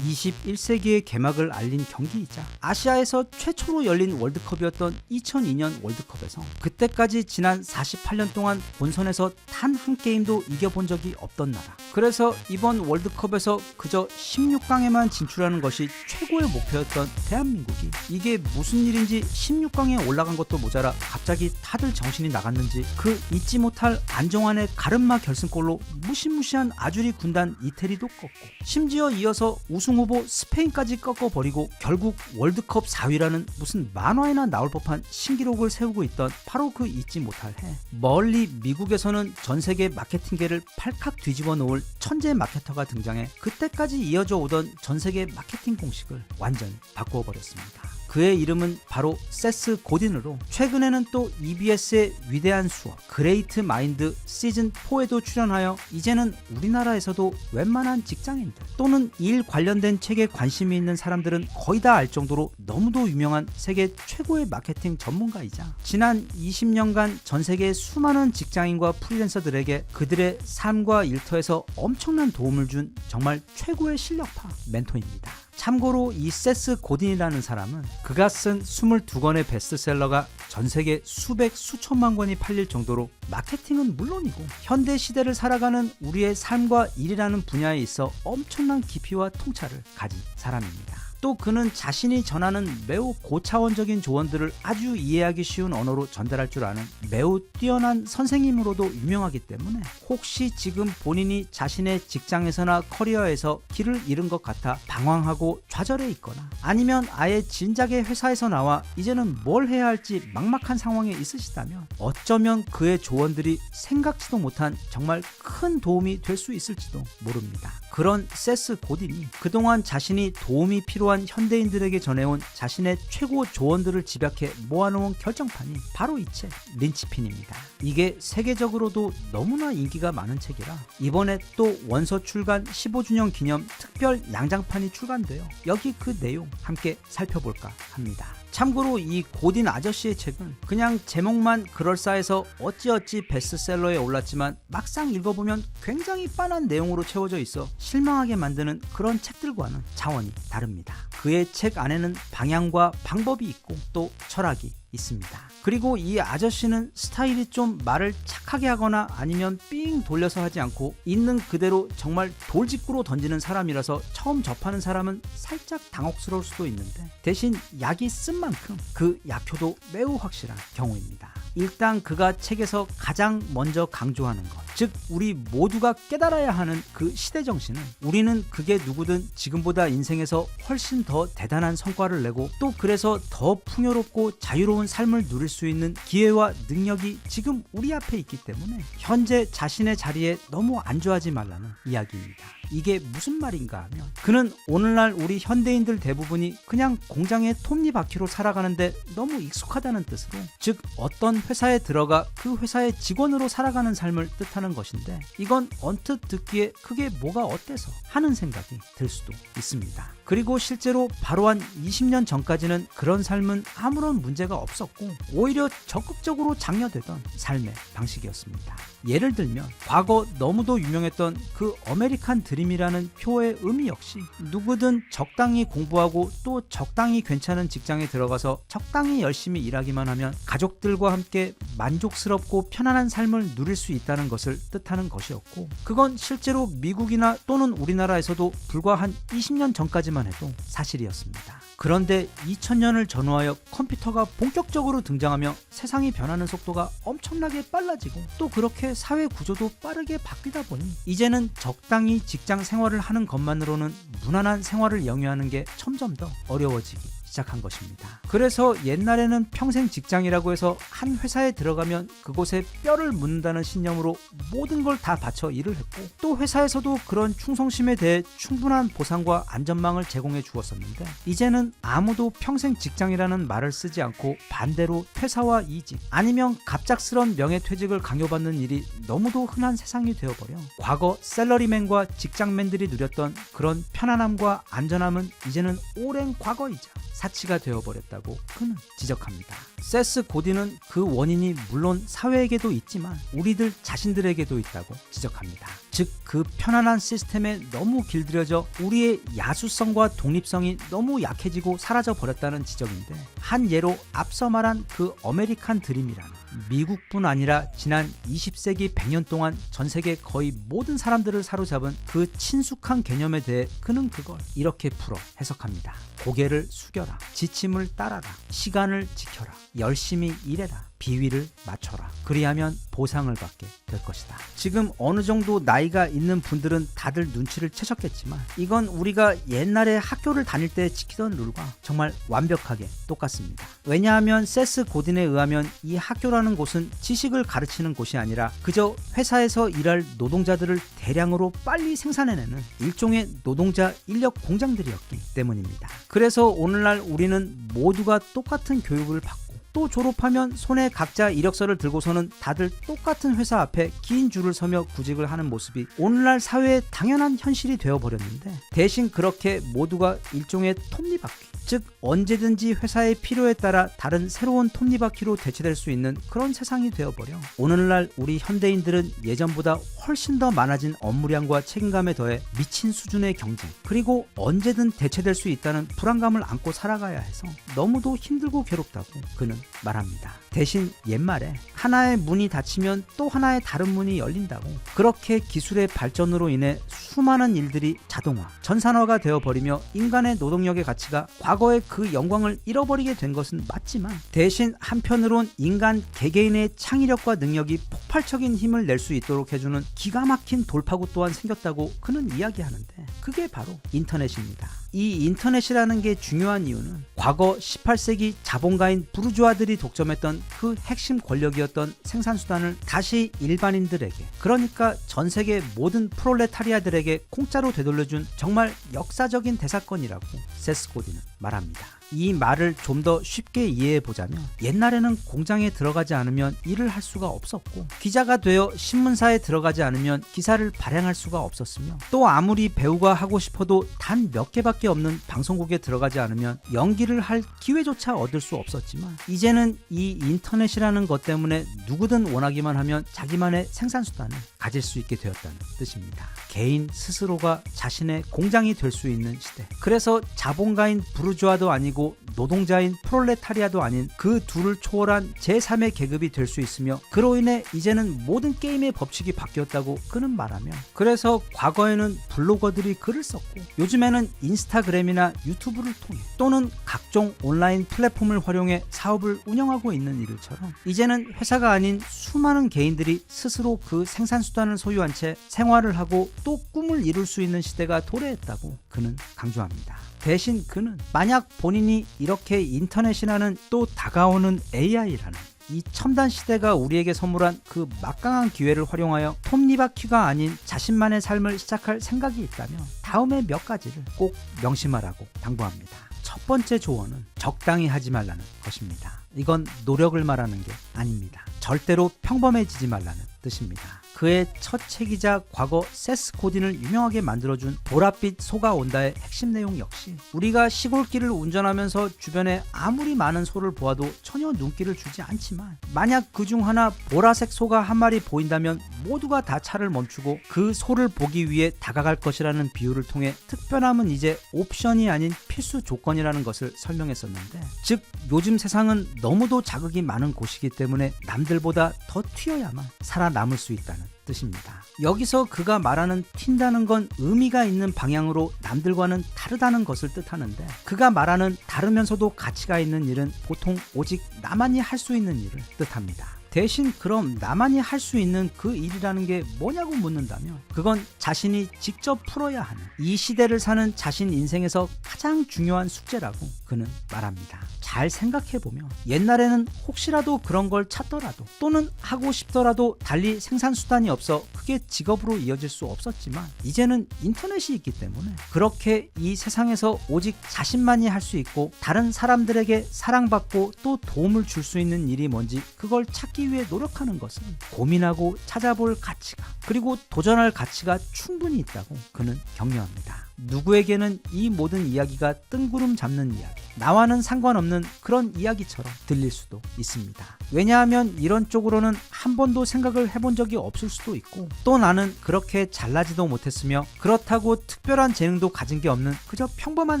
21세기의 개막을 알린 경기이자 아시아에서 최초로 열린 월드컵이었던 2002년 월드컵에서 그때까지 지난 48년 동안 본선에서 단 한 게임도 이겨본 적이 없던 나라, 그래서 이번 월드컵에서 그저 16강에만 진출하는 것이 최고의 목표였던 대한민국이 이게 무슨 일인지 16강에 올라간 것도 모자라 갑자기 다들 정신이 나갔는지 그 잊지 못할 안정환의 가르마 결승골로 무시무시한 아주리 군단 이태리도 꺾고, 심지어 이어서 우승 후보 스페인까지 꺾어버리고 결국 월드컵 4위라는 무슨 만화에나 나올 법한 신기록을 세우고 있던 바로 그 잊지 못할 해, 멀리 미국에서는 전 세계 마케팅계를 팔칵 뒤집어 놓을 천재 마케터가 등장해 그때까지 이어져 오던 전 세계 마케팅 공식을 완전히 바꾸어 버렸습니다. 그의 이름은 바로 세스 고딘으로 최근에는 또 EBS의 위대한 수업 그레이트 마인드 시즌 4에도 출연하여 이제는 우리나라에서도 웬만한 직장인들 또는 일 관련된 책에 관심이 있는 사람들은 거의 다 알 정도로 너무도 유명한 세계 최고의 마케팅 전문가이자 지난 20년간 전 세계의 수많은 직장인과 프리랜서들에게 그들의 삶과 일터에서 엄청난 도움을 준 정말 최고의 실력파 멘토입니다. 참고로 이 세스 고딘이라는 사람은 그가 쓴 22권의 베스트셀러가 전 세계 수백 수천만 권이 팔릴 정도로 마케팅은 물론이고 현대 시대를 살아가는 우리의 삶과 일이라는 분야에 있어 엄청난 깊이와 통찰을 가진 사람입니다. 또 그는 자신이 전하는 매우 고차원적인 조언들을 아주 이해하기 쉬운 언어로 전달할 줄 아는 매우 뛰어난 선생님으로도 유명하기 때문에 혹시 지금 본인이 자신의 직장에서나 커리어에서 길을 잃은 것 같아 방황하고 좌절해 있거나 아니면 아예 진작에 회사에서 나와 이제는 뭘 해야 할지 막막한 상황에 있으시다면 어쩌면 그의 조언들이 생각지도 못한 정말 큰 도움이 될 수 있을지도 모릅니다. 그런 세스 고딘이 그동안 자신이 도움이 필요한 현대인들에게 전해온 자신의 최고 조언들을 집약해 모아놓은 결정판이 바로 이 책 린치핀입니다. 이게 세계적으로도 너무나 인기가 많은 책이라 이번에 또 원서 출간 15주년 기념 특별 양장판이 출간되어 여기 그 내용 함께 살펴볼까 합니다. 참고로 이 고딘 아저씨의 책은 그냥 제목만 그럴싸해서 어찌어찌 베스트셀러에 올랐지만 막상 읽어보면 굉장히 빤한 내용으로 채워져 있어 실망하게 만드는 그런 책들과는 차원이 다릅니다. 그의 책 안에는 방향과 방법이 있고 또 철학이 있습니다. 그리고 이 아저씨는 스타일이 좀 말을 착하게 하거나 아니면 삥 돌려서 하지 않고 있는 그대로 정말 돌직구로 던지는 사람이라서 처음 접하는 사람은 살짝 당혹스러울 수도 있는데 대신 약이 쓴 만큼 그 약효도 매우 확실한 경우입니다. 일단 그가 책에서 가장 먼저 강조하는 것, 즉 우리 모두가 깨달아야 하는 그 시대 정신은 우리는 그게 누구든 지금보다 인생에서 훨씬 더 대단한 성과를 내고 또 그래서 더 풍요롭고 자유로운 삶을 누릴 수 있는 기회와 능력이 지금 우리 앞에 있기 때문에 현재 자신의 자리에 너무 안주하지 말라는 이야기입니다. 이게 무슨 말인가 하면 그는 오늘날 우리 현대인들 대부분이 그냥 공장의 톱니바퀴로 살아가는데 너무 익숙하다는 뜻으로 즉 어떤 회사에 들어가 그 회사의 직원으로 살아가는 삶을 뜻하는 것인데 이건 언뜻 듣기에 그게 뭐가 어때서 하는 생각이 들 수도 있습니다. 그리고 실제로 바로 한 20년 전까지는 그런 삶은 아무런 문제가 없었고 오히려 적극적으로 장려되던 삶의 방식이었습니다. 예를 들면 과거 너무도 유명했던 그 아메리칸 드림이라는 표의 의미 역시 누구든 적당히 공부하고 또 적당히 괜찮은 직장에 들어가서 적당히 열심히 일하기만 하면 가족들과 함께 만족스럽고 편안한 삶을 누릴 수 있다는 것을 뜻하는 것이었고 그건 실제로 미국이나 또는 우리나라에서도 불과 한 20년 전까지만 해도 사실이었습니다. 그런데 2000년을 전후하여 컴퓨터가 본격적으로 등장하며 세상이 변하는 속도가 엄청나게 빨라지고 또 그렇게 사회 구조도 빠르게 바뀌다 보니 이제는 적당히 직장 생활을 하는 것만으로는 무난한 생활을 영위하는 게 점점 더 어려워지기 시작한 것입니다. 그래서 옛날에는 평생 직장이라고 해서 한 회사에 들어가면 그곳에 뼈를 묻는다는 신념으로 모든 걸 다 바쳐 일을 했고 또 회사에서도 그런 충성심에 대해 충분한 보상과 안전망을 제공해 주었었는데 이제는 아무도 평생 직장이라는 말을 쓰지 않고 반대로 퇴사와 이직 아니면 갑작스런 명예퇴직을 강요받는 일이 너무도 흔한 세상이 되어버려 과거 셀러리맨과 직장맨들이 누렸던 그런 편안함과 안전함은 이제는 오랜 과거이자 사치가 되어버렸다고 그는 지적합니다. 세스 고딘은 그 원인이 물론 사회에게도 있지만 우리들 자신들에게도 있다고 지적합니다. 즉 그 편안한 시스템에 너무 길들여져 우리의 야수성과 독립성이 너무 약해지고 사라져 버렸다는 지적인데 한 예로 앞서 말한 그 아메리칸 드림이라는 미국뿐 아니라 지난 20세기 100년 동안 전 세계 거의 모든 사람들을 사로잡은 그 친숙한 개념에 대해 그는 그걸 이렇게 풀어 해석합니다. 고개를 숙여라. 지침을 따라라. 시간을 지켜라. 열심히 일해라. 비위를 맞춰라. 그리하면 보상을 받게 될 것이다. 지금 어느 정도 나이가 있는 분들은 다들 눈치를 채셨겠지만 이건 우리가 옛날에 학교를 다닐 때 지키던 룰과 정말 완벽하게 똑같습니다. 왜냐하면 세스 고딘에 의하면 이 학교라는 곳은 지식을 가르치는 곳이 아니라 그저 회사에서 일할 노동자들을 대량으로 빨리 생산해내는 일종의 노동자 인력 공장들이었기 때문입니다. 그래서 오늘날 우리는 모두가 똑같은 교육을 받고 또 졸업하면 손에 각자 이력서를 들고서는 다들 똑같은 회사 앞에 긴 줄을 서며 구직을 하는 모습이 오늘날 사회의 당연한 현실이 되어버렸는데, 대신 그렇게 모두가 일종의 톱니바퀴, 즉 언제든지 회사의 필요에 따라 다른 새로운 톱니바퀴로 대체될 수 있는 그런 세상이 되어버려 오늘날 우리 현대인들은 예전보다 훨씬 더 많아진 업무량과 책임감에 더해 미친 수준의 경쟁, 그리고 언제든 대체될 수 있다는 불안감을 안고 살아가야 해서 너무도 힘들고 괴롭다고 그는 말합니다. 대신 옛말에 하나의 문이 닫히면 또 하나의 다른 문이 열린다고, 그렇게 기술의 발전으로 인해 수많은 일들이 자동화, 전산화가 되어버리며 인간의 노동력의 가치가 과거의 그 영광을 잃어버리게 된 것은 맞지만, 대신 한편으론 인간 개개인의 창의력과 능력이 폭발적인 힘을 낼 수 있도록 해주는 기가 막힌 돌파구 또한 생겼다고 그는 이야기하는데, 그게 바로 인터넷입니다. 이 인터넷이라는 게 중요한 이유는 과거 18세기 자본가인 부르주아들이 독점했던 그 핵심 권력이었던 생산수단을 다시 일반인들에게, 그러니까 전 세계 모든 프롤레타리아들에게 공짜로 되돌려준 정말 역사적인 대사건이라고 세스 고딘은 말합니다. 이 말을 좀 더 쉽게 이해해 보자면, 옛날에는 공장에 들어가지 않으면 일을 할 수가 없었고, 기자가 되어 신문사에 들어가지 않으면 기사를 발행할 수가 없었으며, 또 아무리 배우가 하고 싶어도 단 몇 개밖에 없는 방송국에 들어가지 않으면 연기를 할 기회조차 얻을 수 없었지만, 이제는 이 인터넷이라는 것 때문에 누구든 원하기만 하면 자기만의 생산수단을 가질 수 있게 되었다는 뜻입니다. 개인 스스로가 자신의 공장이 될 수 있는 시대. 그래서 자본가인 부르주아도 아니고 노동자인 프롤레타리아도 아닌 그 둘을 초월한 제3의 계급이 될 수 있으며, 그로 인해 이제는 모든 게임의 법칙이 바뀌었다고 그는 말하며, 그래서 과거에는 블로거들이 글을 썼고 요즘에는 인스타그램이나 유튜브를 통해 또는 각종 온라인 플랫폼을 활용해 사업을 운영하고 있는 이들처럼 이제는 회사가 아닌 수많은 개인들이 스스로 그 생산수단을 소유한 채 생활을 하고 또 꿈을 이룰 수 있는 시대가 도래했다고 그는 강조합니다. 대신 그는 만약 본인이 이렇게 인터넷이라는 또 다가오는 AI라는 이 첨단 시대가 우리에게 선물한 그 막강한 기회를 활용하여 톱니바퀴가 아닌 자신만의 삶을 시작할 생각이 있다면 다음의 몇 가지를 꼭 명심하라고 당부합니다. 첫 번째 조언은 적당히 하지 말라는 것입니다. 이건 노력을 말하는 게 아닙니다. 절대로 평범해지지 말라는 뜻입니다. 그의 첫 책이자 과거 세스 고딘을 유명하게 만들어준 보랏빛 소가 온다의 핵심 내용 역시 우리가 시골길을 운전하면서 주변에 아무리 많은 소를 보아도 전혀 눈길을 주지 않지만, 만약 그중 하나 보라색 소가 한 마리 보인다면 모두가 다 차를 멈추고 그 소를 보기 위해 다가갈 것이라는 비유를 통해 특별함은 이제 옵션이 아닌 필수 조건이라는 것을 설명했었는데, 즉 요즘 세상은 너무도 자극이 많은 곳이기 때문에 남들보다 더 튀어야만 살아남을 수 있다는 뜻입니다. 여기서 그가 말하는 튄다는 건 의미가 있는 방향으로 남들과는 다르다는 것을 뜻하는데, 그가 말하는 다르면서도 가치가 있는 일은 보통 오직 나만이 할 수 있는 일을 뜻합니다. 대신 그럼 나만이 할 수 있는 그 일이라는 게 뭐냐고 묻는다면, 그건 자신이 직접 풀어야 하는 이 시대를 사는 자신 인생에서 가장 중요한 숙제라고 그는 말합니다. 잘 생각해보면 옛날에는 혹시라도 그런 걸 찾더라도 또는 하고 싶더라도 달리 생산수단이 없어 그게 직업으로 이어질 수 없었지만, 이제는 인터넷이 있기 때문에 그렇게 이 세상에서 오직 자신만이 할 수 있고 다른 사람들에게 사랑받고 또 도움을 줄 수 있는 일이 뭔지 그걸 찾기 위해 노력하는 것은 고민하고 찾아볼 가치가, 그리고 도전할 가치가 충분히 있다고 그는 격려합니다. 누구에게는 이 모든 이야기가 뜬구름 잡는 이야기, 나와는 상관없는 그런 이야기처럼 들릴 수도 있습니다. 왜냐하면 이런 쪽으로는 한 번도 생각을 해본 적이 없을 수도 있고, 또 나는 그렇게 잘나지도 못했으며 그렇다고 특별한 재능도 가진 게 없는 그저 평범한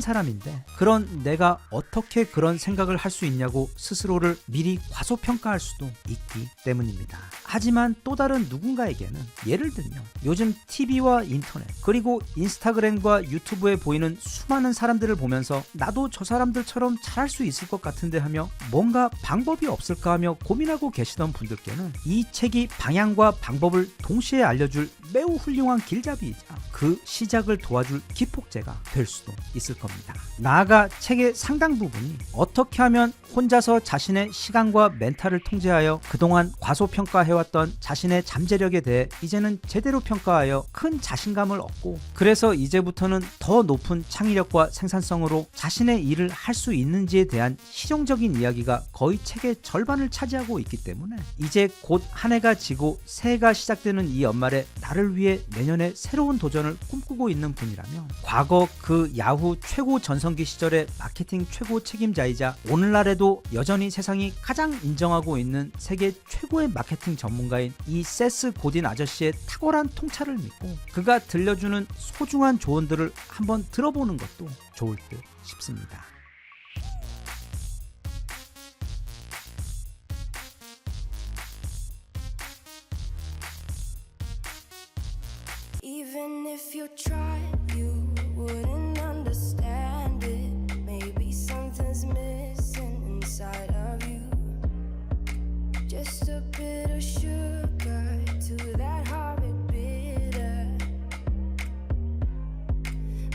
사람인데, 그런 내가 어떻게 그런 생각을 할 수 있냐고 스스로를 미리 과소평가할 수도 있기 때문입니다. 하지만 또 다른 누군가에게는, 예를 들면 요즘 TV와 인터넷 그리고 인스타그램과 유튜브에 보이는 수많은 사람들을 보면서 나도 저 사람들처럼 잘할 수 있을 것 같은데 하며 뭔가 방법이 없을까 하며 고민하고 계시던 분들께는 이 책이 방향과 방법을 동시에 알려줄 매우 훌륭한 길잡이이자 그 시작을 도와줄 기폭제가 될 수도 있을 겁니다. 나아가 책의 상당 부분이 어떻게 하면 혼자서 자신의 시간과 멘탈을 통제하여 그동안 과소평가해왔던 자신의 잠재력에 대해 이제는 제대로 평가하여 큰 자신감을 얻고, 그래서 이제부터는 더 높은 창의력과 생산성으로 자신의 일을 할 수 있는지에 대한 실용적인 이야기가 거의 책의 절반을 차지하고 있기 때문에 이제 곧 한 해가 지고 새해가 시작되는 이 연말에 나를 위해 내년에 새로운 도전을 꿈꾸고 있는 분이라면, 과거 그 야후 최고 전성기 시절의 마케팅 최고 책임자이자 오늘날에도 여전히 세상이 가장 인정하고 있는 세계 최고의 마케팅 전문가인 이 세스 고딘 아저씨의 탁월한 통찰을 믿고 그가 들려주는 소중한 조언들을 한번 들어보는 것도 좋을 듯 싶습니다. Even if you tried, you wouldn't understand it. Maybe something's missing inside of you. Just a bit of sugar to that horrid bitter.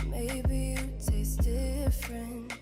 Maybe you taste different.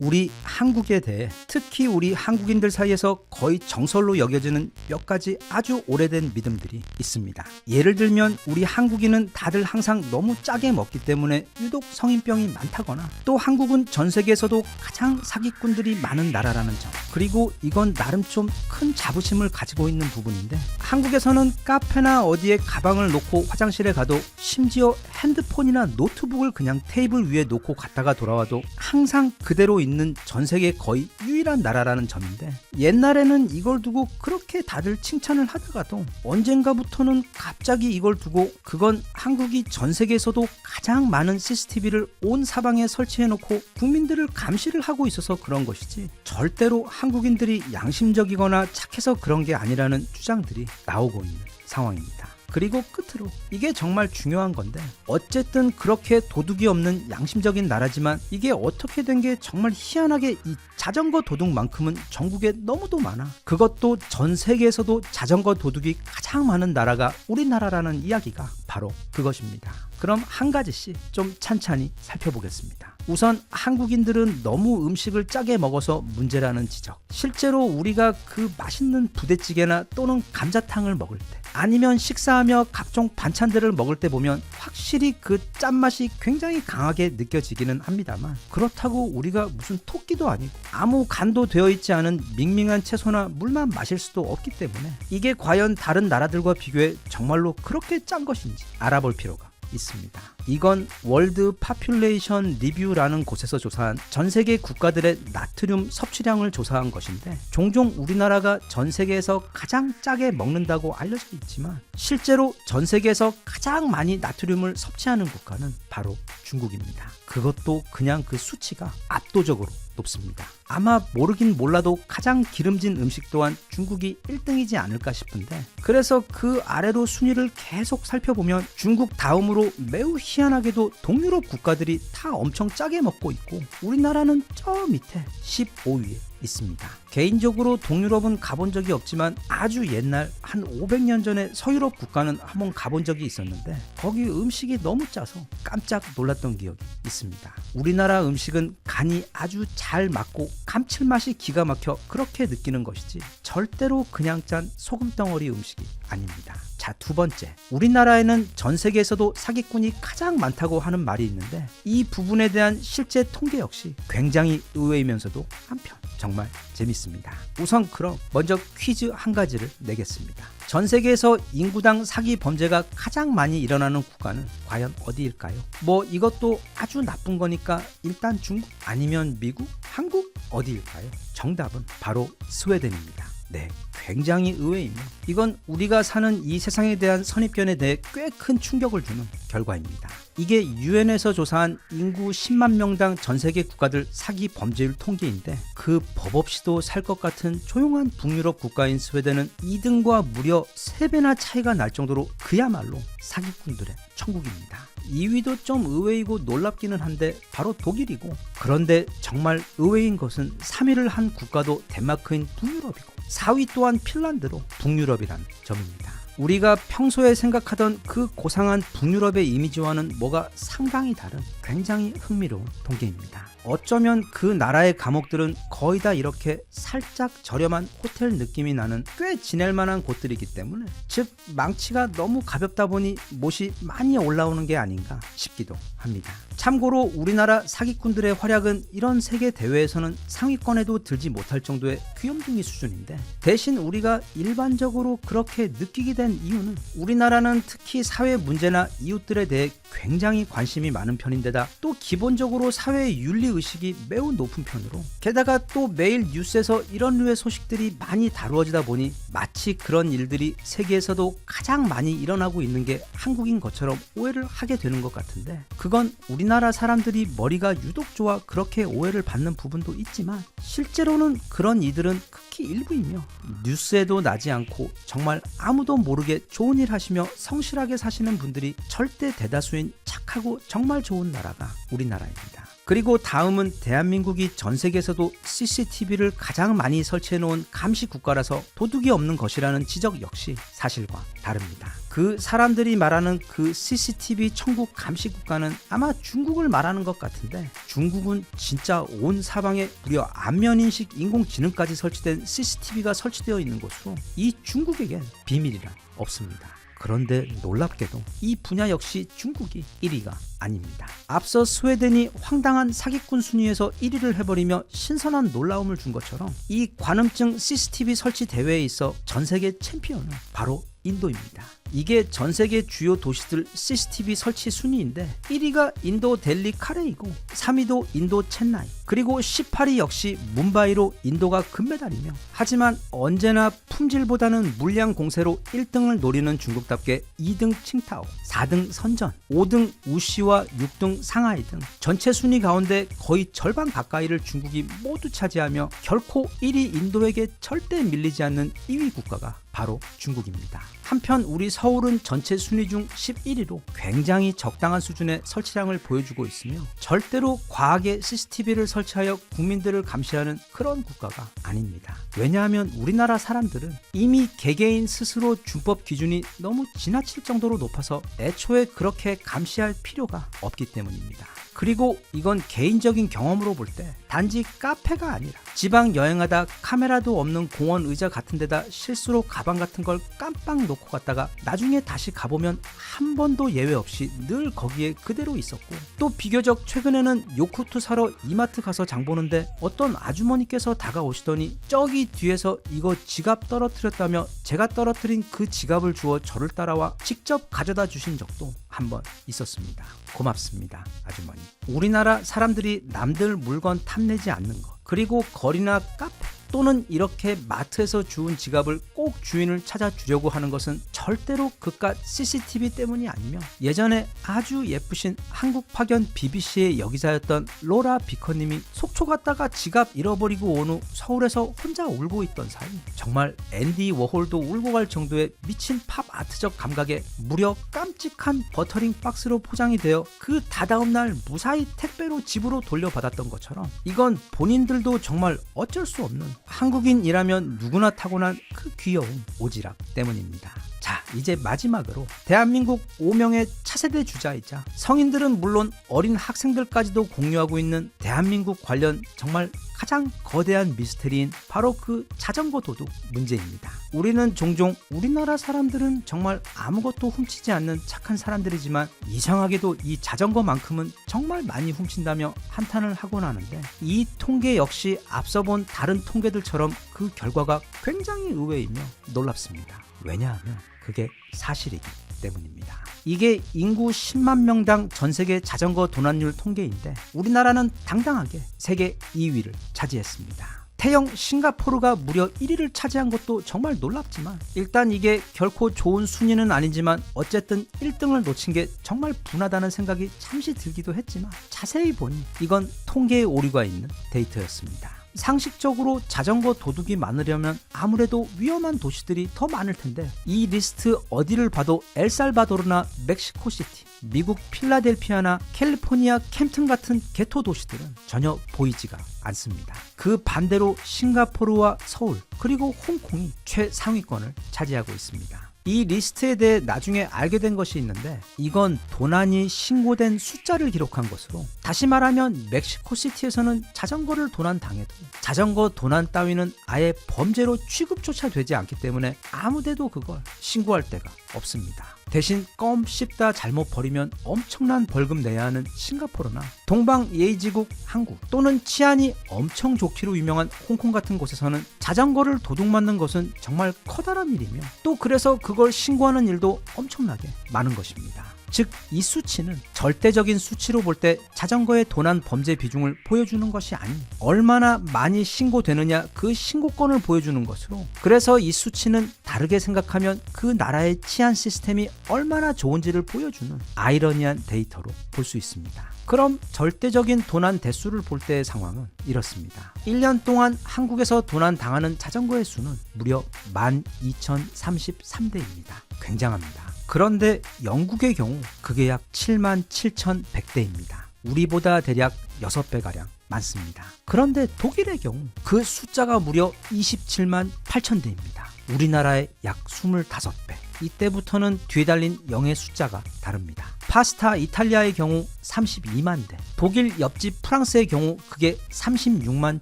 우리 한국에 대해, 특히 우리 한국인들 사이에서 거의 정설로 여겨지는 몇 가지 아주 오래된 믿음들이 있습니다. 예를 들면 우리 한국인은 다들 항상 너무 짜게 먹기 때문에 유독 성인병이 많다거나, 또 한국은 전 세계에서도 가장 사기꾼들이 많은 나라라는 점, 그리고 이건 나름 좀 큰 자부심을 가지고 있는 부분인데, 한국에서는 카페나 어디에 가방을 놓고 화장실에 가도, 심지어 핸드폰이나 노트북을 그냥 테이블 위에 놓고 갔다가 돌아와도 항상 그대로 있는 전 세계 거의 유일한 나라라는 점인데, 옛날에는 이걸 두고 그렇게 다들 칭찬을 하다가도 언젠가부터는 갑자기 이걸 두고 그건 한국이 전 세계에서도 가장 많은 CCTV를 온 사방에 설치해놓고 국민들을 감시를 하고 있어서 그런 것이지 절대로 한국인들이 양심적이거나 착해서 그런 게 아니라는 주장들이 나오고 있는 상황입니다. 그리고 끝으로 이게 정말 중요한 건데, 어쨌든 그렇게 도둑이 없는 양심적인 나라지만 이게 어떻게 된 게 정말 희한하게 이 자전거 도둑만큼은 전국에 너무도 많아. 그것도 전 세계에서도 자전거 도둑이 가장 많은 나라가 우리나라라는 이야기가 바로 그것입니다. 그럼 한 가지씩 좀 찬찬히 살펴보겠습니다. 우선 한국인들은 너무 음식을 짜게 먹어서 문제라는 지적. 실제로 우리가 그 맛있는 부대찌개나 또는 감자탕을 먹을 때, 아니면 식사하며 각종 반찬들을 먹을 때 보면 확실히 그 짠맛이 굉장히 강하게 느껴지기는 합니다만, 그렇다고 우리가 무슨 토끼도 아니고 아무 간도 되어 있지 않은 밍밍한 채소나 물만 마실 수도 없기 때문에 이게 과연 다른 나라들과 비교해 정말로 그렇게 짠 것인지 알아볼 필요가 있습니다. 이건 월드 파퓰레이션 리뷰라는 곳에서 조사한 전 세계 국가들의 나트륨 섭취량을 조사한 것인데, 종종 우리나라가 전 세계에서 가장 짜게 먹는다고 알려져 있지만 실제로 전 세계에서 가장 많이 나트륨을 섭취하는 국가는 바로 중국입니다. 그것도 그냥 그 수치가 압도적으로 높습니다. 아마 모르긴 몰라도 가장 기름진 음식 또한 중국이 1등이지 않을까 싶은데, 그래서 그 아래로 순위를 계속 살펴보면 중국 다음으로 매우 희한하게도 동유럽 국가들이 다 엄청 짜게 먹고 있고 우리나라는 저 밑에 15위에 있습니다. 개인적으로 동유럽은 가본 적이 없지만 아주 옛날 한 500년 전에 서유럽 국가는 한번 가본 적이 있었는데 거기 음식이 너무 짜서 깜짝 놀랐던 기억이 있습니다. 우리나라 음식은 간이 아주 잘 맞고 감칠맛이 기가 막혀 그렇게 느끼는 것이지 절대로 그냥 짠 소금덩어리 음식이 아닙니다. 자, 두 번째, 우리나라에는 전 세계에서도 사기꾼이 가장 많다고 하는 말이 있는데 이 부분에 대한 실제 통계 역시 굉장히 의외이면서도 한편 정말 재밌습니다. 우선 그럼 먼저 퀴즈 한 가지를 내겠습니다. 전 세계에서 인구당 사기 범죄가 가장 많이 일어나는 국가는 과연 어디일까요? 뭐 이것도 아주 나쁜 거니까 일단 중국 아니면 미국, 한국 어디일까요? 정답은 바로 스웨덴입니다. 네, 굉장히 의외이며 이건 우리가 사는 이 세상에 대한 선입견에 대해 꽤 큰 충격을 주는 결과입니다. 이게 유엔에서 조사한 인구 10만 명당 전 세계 국가들 사기 범죄율 통계인데 그 법 없이도 살 것 같은 조용한 북유럽 국가인 스웨덴은 2등과 무려 3배나 차이가 날 정도로 그야말로 사기꾼들의 천국입니다. 2위도 좀 의외이고 놀랍기는 한데 바로 독일이고, 그런데 정말 의외인 것은 3위를 한 국가도 덴마크인 북유럽이고 4위 또한 핀란드로 북유럽이라는 점입니다. 우리가 평소에 생각하던 그 고상한 북유럽의 이미지와는 뭐가 상당히 다른 굉장히 흥미로운 통계입니다. 어쩌면 그 나라의 감옥들은 거의 다 이렇게 살짝 저렴한 호텔 느낌이 나는 꽤 지낼 만한 곳들이기 때문에, 즉 망치가 너무 가볍다 보니 못이 많이 올라오는 게 아닌가 싶기도 합니다. 참고로 우리나라 사기꾼들의 활약은 이런 세계 대회에서는 상위권에도 들지 못할 정도의 귀염둥이 수준인데, 대신 우리가 일반적으로 그렇게 느끼게 된 이유는 우리나라는 특히 사회 문제나 이웃들에 대해 굉장히 관심이 많은 편인데다 또 기본적으로 사회 윤리 의식이 매우 높은 편으로, 게다가 또 매일 뉴스에서 이런 류의 소식들이 많이 다루어지다 보니 마치 그런 일들이 세계에서도 가장 많이 일어나고 있는 게 한국인 것처럼 오해를 하게 되는 것 같은데, 그건 우리나라 사람들이 머리가 유독 좋아 그렇게 오해를 받는 부분도 있지만 실제로는 그런 이들은 극히 일부이며 뉴스에도 나지 않고 정말 아무도 모르게 좋은 일 하시며 성실하게 사시는 분들이 절대 대다수인 착하고 정말 좋은 나라가 우리나라입니다. 그리고 다음은 대한민국이 전 세계에서도 CCTV를 가장 많이 설치해 놓은 감시 국가라서 도둑이 없는 것이라는 지적 역시 사실과 다릅니다. 그 사람들이 말하는 그 CCTV 천국 감시 국가는 아마 중국을 말하는 것 같은데, 중국은 진짜 온 사방에 무려 안면인식 인공지능까지 설치된 CCTV가 설치되어 있는 곳으로 이 중국에겐 비밀이란 없습니다. 그런데 놀랍게도 이 분야 역시 중국이 1위가 아닙니다. 앞서 스웨덴이 황당한 사기꾼 순위에서 1위를 해버리며 신선한 놀라움을 준 것처럼 이 관음증 CCTV 설치 대회에 있어 전 세계 챔피언은 바로 인도입니다. 이게 전 세계 주요 도시들 CCTV 설치 순위인데 1위가 인도 델리 카레이고 3위도 인도 첸나이, 그리고 18위 역시 뭄바이로 인도가 금메달이며, 하지만 언제나 품질보다는 물량 공세로 1등을 노리는 중국답게 2등 칭타오, 4등 선전, 5등 우시와 6등 상하이 등 전체 순위 가운데 거의 절반 가까이를 중국이 모두 차지하며 결코 1위 인도에게 절대 밀리지 않는 2위 국가가 바로 중국입니다. 한편 우리 서울은 전체 순위 중 11위로 굉장히 적당한 수준의 설치량을 보여주고 있으며 절대로 과하게 CCTV를 설치하여 국민들을 감시하는 그런 국가가 아닙니다. 왜냐하면 우리나라 사람들은 이미 개개인 스스로 준법 기준이 너무 지나칠 정도로 높아서 애초에 그렇게 감시할 필요가 없기 때문입니다. 그리고 이건 개인적인 경험으로 볼 때 단지 카페가 아니라 지방 여행하다 카메라도 없는 공원 의자 같은 데다 실수로 가방 같은 걸 깜빡 놓고 갔다가 나중에 다시 가보면 한 번도 예외 없이 늘 거기에 그대로 있었고, 또 비교적 최근에는 요구르트 사러 이마트 가서 장 보는데 어떤 아주머니께서 다가오시더니 저기 뒤에서 이거 지갑 떨어뜨렸다며 제가 떨어뜨린 그 지갑을 주워 저를 따라와 직접 가져다 주신 적도 한 번 있었습니다. 고맙습니다, 아주머니. 우리나라 사람들이 남들 물건 탐내지 않는 것, 그리고 거리나 카페 또는 이렇게 마트에서 주운 지갑을 꼭 주인을 찾아주려고 하는 것은 절대로 그깟 CCTV 때문이 아니며, 예전에 아주 예쁘신 한국 파견 BBC의 여기자였던 로라 비커님이 속초 갔다가 지갑 잃어버리고 온 후 서울에서 혼자 울고 있던 사이 정말 앤디 워홀도 울고 갈 정도의 미친 팝 아트적 감각에 무려 깜찍한 버터링 박스로 포장이 되어 그 다다음 날 무사히 택배로 집으로 돌려받았던 것처럼, 이건 본인들도 정말 어쩔 수 없는 한국인이라면 누구나 타고난 그 귀여운 오지랖 때문입니다. 자, 이제 마지막으로 대한민국 5명의 차세대 주자이자 성인들은 물론 어린 학생들까지도 공유하고 있는 대한민국 관련 정말 가장 거대한 미스테리인 바로 그 자전거 도둑 문제입니다. 우리는 종종 우리나라 사람들은 정말 아무것도 훔치지 않는 착한 사람들이지만 이상하게도 이 자전거만큼은 정말 많이 훔친다며 한탄을 하곤 하는데, 이 통계 역시 앞서 본 다른 통계들처럼 그 결과가 굉장히 의외이며 놀랍습니다. 왜냐하면 그게 사실이기 때문입니다. 이게 인구 10만 명당 전 세계 자전거 도난율 통계인데 우리나라는 당당하게 세계 2위를 차지했습니다. 태영 싱가포르가 무려 1위를 차지한 것도 정말 놀랍지만 일단 이게 결코 좋은 순위는 아니지만 어쨌든 1등을 놓친 게 정말 분하다는 생각이 잠시 들기도 했지만 자세히 보니 이건 통계의 오류가 있는 데이터였습니다. 상식적으로 자전거 도둑이 많으려면 아무래도 위험한 도시들이 더 많을 텐데 이 리스트 어디를 봐도 엘살바도르나 멕시코시티, 미국 필라델피아나 캘리포니아 캠튼 같은 개토 도시들은 전혀 보이지가 않습니다. 그 반대로 싱가포르와 서울 그리고 홍콩이 최상위권을 차지하고 있습니다. 이 리스트에 대해 나중에 알게 된 것이 있는데 이건 도난이 신고된 숫자를 기록한 것으로, 다시 말하면 멕시코시티에서는 자전거를 도난당해도 자전거 도난 따위는 아예 범죄로 취급조차 되지 않기 때문에 아무데도 그걸 신고할 데가 없습니다. 대신 껌 씹다 잘못 버리면 엄청난 벌금 내야 하는 싱가포르나 동방 예의지국 한국 또는 치안이 엄청 좋기로 유명한 홍콩 같은 곳에서는 자전거를 도둑맞는 것은 정말 커다란 일이며 또 그래서 그걸 신고하는 일도 엄청나게 많은 것입니다. 즉 이 수치는 절대적인 수치로 볼 때 자전거의 도난 범죄 비중을 보여주는 것이 아닌 얼마나 많이 신고되느냐 그 신고건을 보여주는 것으로, 그래서 이 수치는 다르게 생각하면 그 나라의 치안 시스템이 얼마나 좋은지를 보여주는 아이러니한 데이터로 볼 수 있습니다. 그럼 절대적인 도난 대수를 볼 때의 상황은 이렇습니다. 1년 동안 한국에서 도난 당하는 자전거의 수는 무려 12,033대입니다. 굉장합니다. 그런데 영국의 경우 그게 약 77,100대입니다. 우리보다 대략 6배가량 많습니다. 그런데 독일의 경우 그 숫자가 무려 278,000대입니다. 우리나라의 약 25배. 이때부터는 뒤에 달린 0의 숫자가 다릅니다. 파스타 이탈리아의 경우 32만 대, 독일 옆집 프랑스의 경우 그게 36만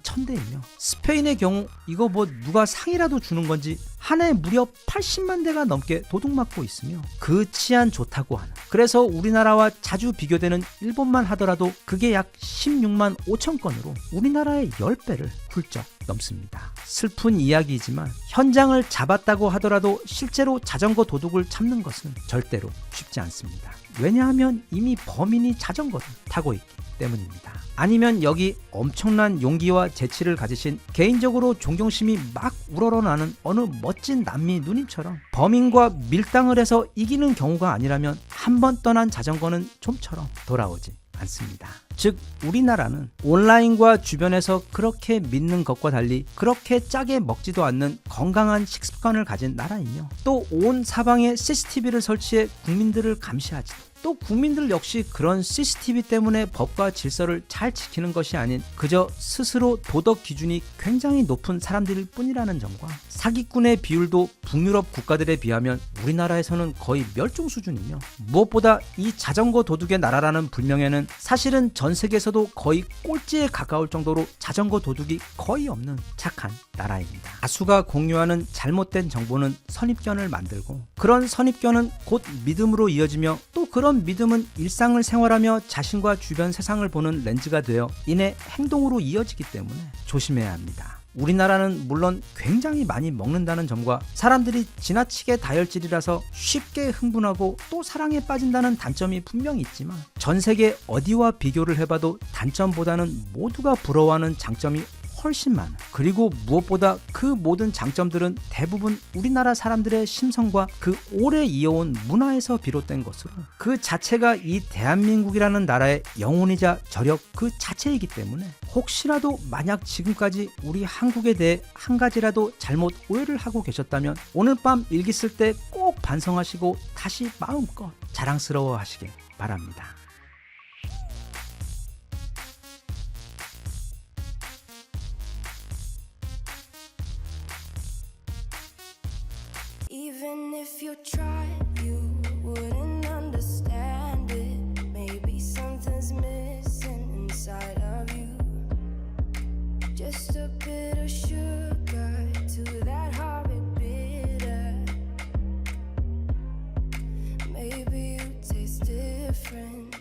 1000대이며 스페인의 경우 이거 뭐 누가 상이라도 주는 건지 한 해 무려 80만 대가 넘게 도둑맞고 있으며 그 치안 좋다고 하는, 그래서 우리나라와 자주 비교되는 일본만 하더라도 그게 약 16만 5천 건으로 우리나라의 10배를 훌쩍 넘습니다. 슬픈 이야기이지만 현장을 잡았다고 하더라도 실제로 자전거 도둑을 잡는 것은 절대로 쉽지 않습니다. 왜냐하면 이미 범인이 자전거를 타고 있기 때문입니다. 아니면 여기 엄청난 용기와 재치를 가지신 개인적으로 존경심이 막 우러러나는 어느 멋진 남미 누님처럼 범인과 밀당을 해서 이기는 경우가 아니라면 한 번 떠난 자전거는 좀처럼 돌아오지 않습니다. 즉 우리나라는 온라인과 주변에서 그렇게 믿는 것과 달리 그렇게 짜게 먹지도 않는 건강한 식습관을 가진 나라이며 또 온 사방에 CCTV를 설치해 국민들을 감시하지도, 또 국민들 역시 그런 CCTV 때문에 법과 질서를 잘 지키는 것이 아닌 그저 스스로 도덕 기준이 굉장히 높은 사람들일 뿐이라는 점과 사기꾼의 비율도 북유럽 국가들에 비하면 우리나라에서는 거의 멸종 수준이며 무엇보다 이 자전거 도둑의 나라라는 불명예는 사실은 전 세계에서도 거의 꼴찌에 가까울 정도로 자전거 도둑이 거의 없는 착한 나라입니다. 다수가 공유하는 잘못된 정보는 선입견을 만들고 그런 선입견은 곧 믿음으로 이어지며 또 그런 믿음은 일상을 생활하며 자신과 주변 세상을 보는 렌즈가 되어 이내 행동으로 이어지기 때문에 조심해야 합니다. 우리나라는 물론 굉장히 많이 먹는다는 점과 사람들이 지나치게 다혈질이라서 쉽게 흥분하고 또 사랑에 빠진다는 단점이 분명히 있지만 전 세계 어디와 비교를 해봐도 단점보다는 모두가 부러워하는 장점이 훨씬 많아. 그리고 무엇보다 그 모든 장점들은 대부분 우리나라 사람들의 심성과 그 오래 이어온 문화에서 비롯된 것으로 그 자체가 이 대한민국이라는 나라의 영혼이자 저력 그 자체이기 때문에 혹시라도 만약 지금까지 우리 한국에 대해 한 가지라도 잘못 오해를 하고 계셨다면 오늘 밤 일기 쓸 때 꼭 반성하시고 다시 마음껏 자랑스러워 하시길 바랍니다. Even if you tried, you wouldn't understand it. Maybe something's missing inside of you. Just a bit of sugar to that horrid bitter. Maybe you taste different.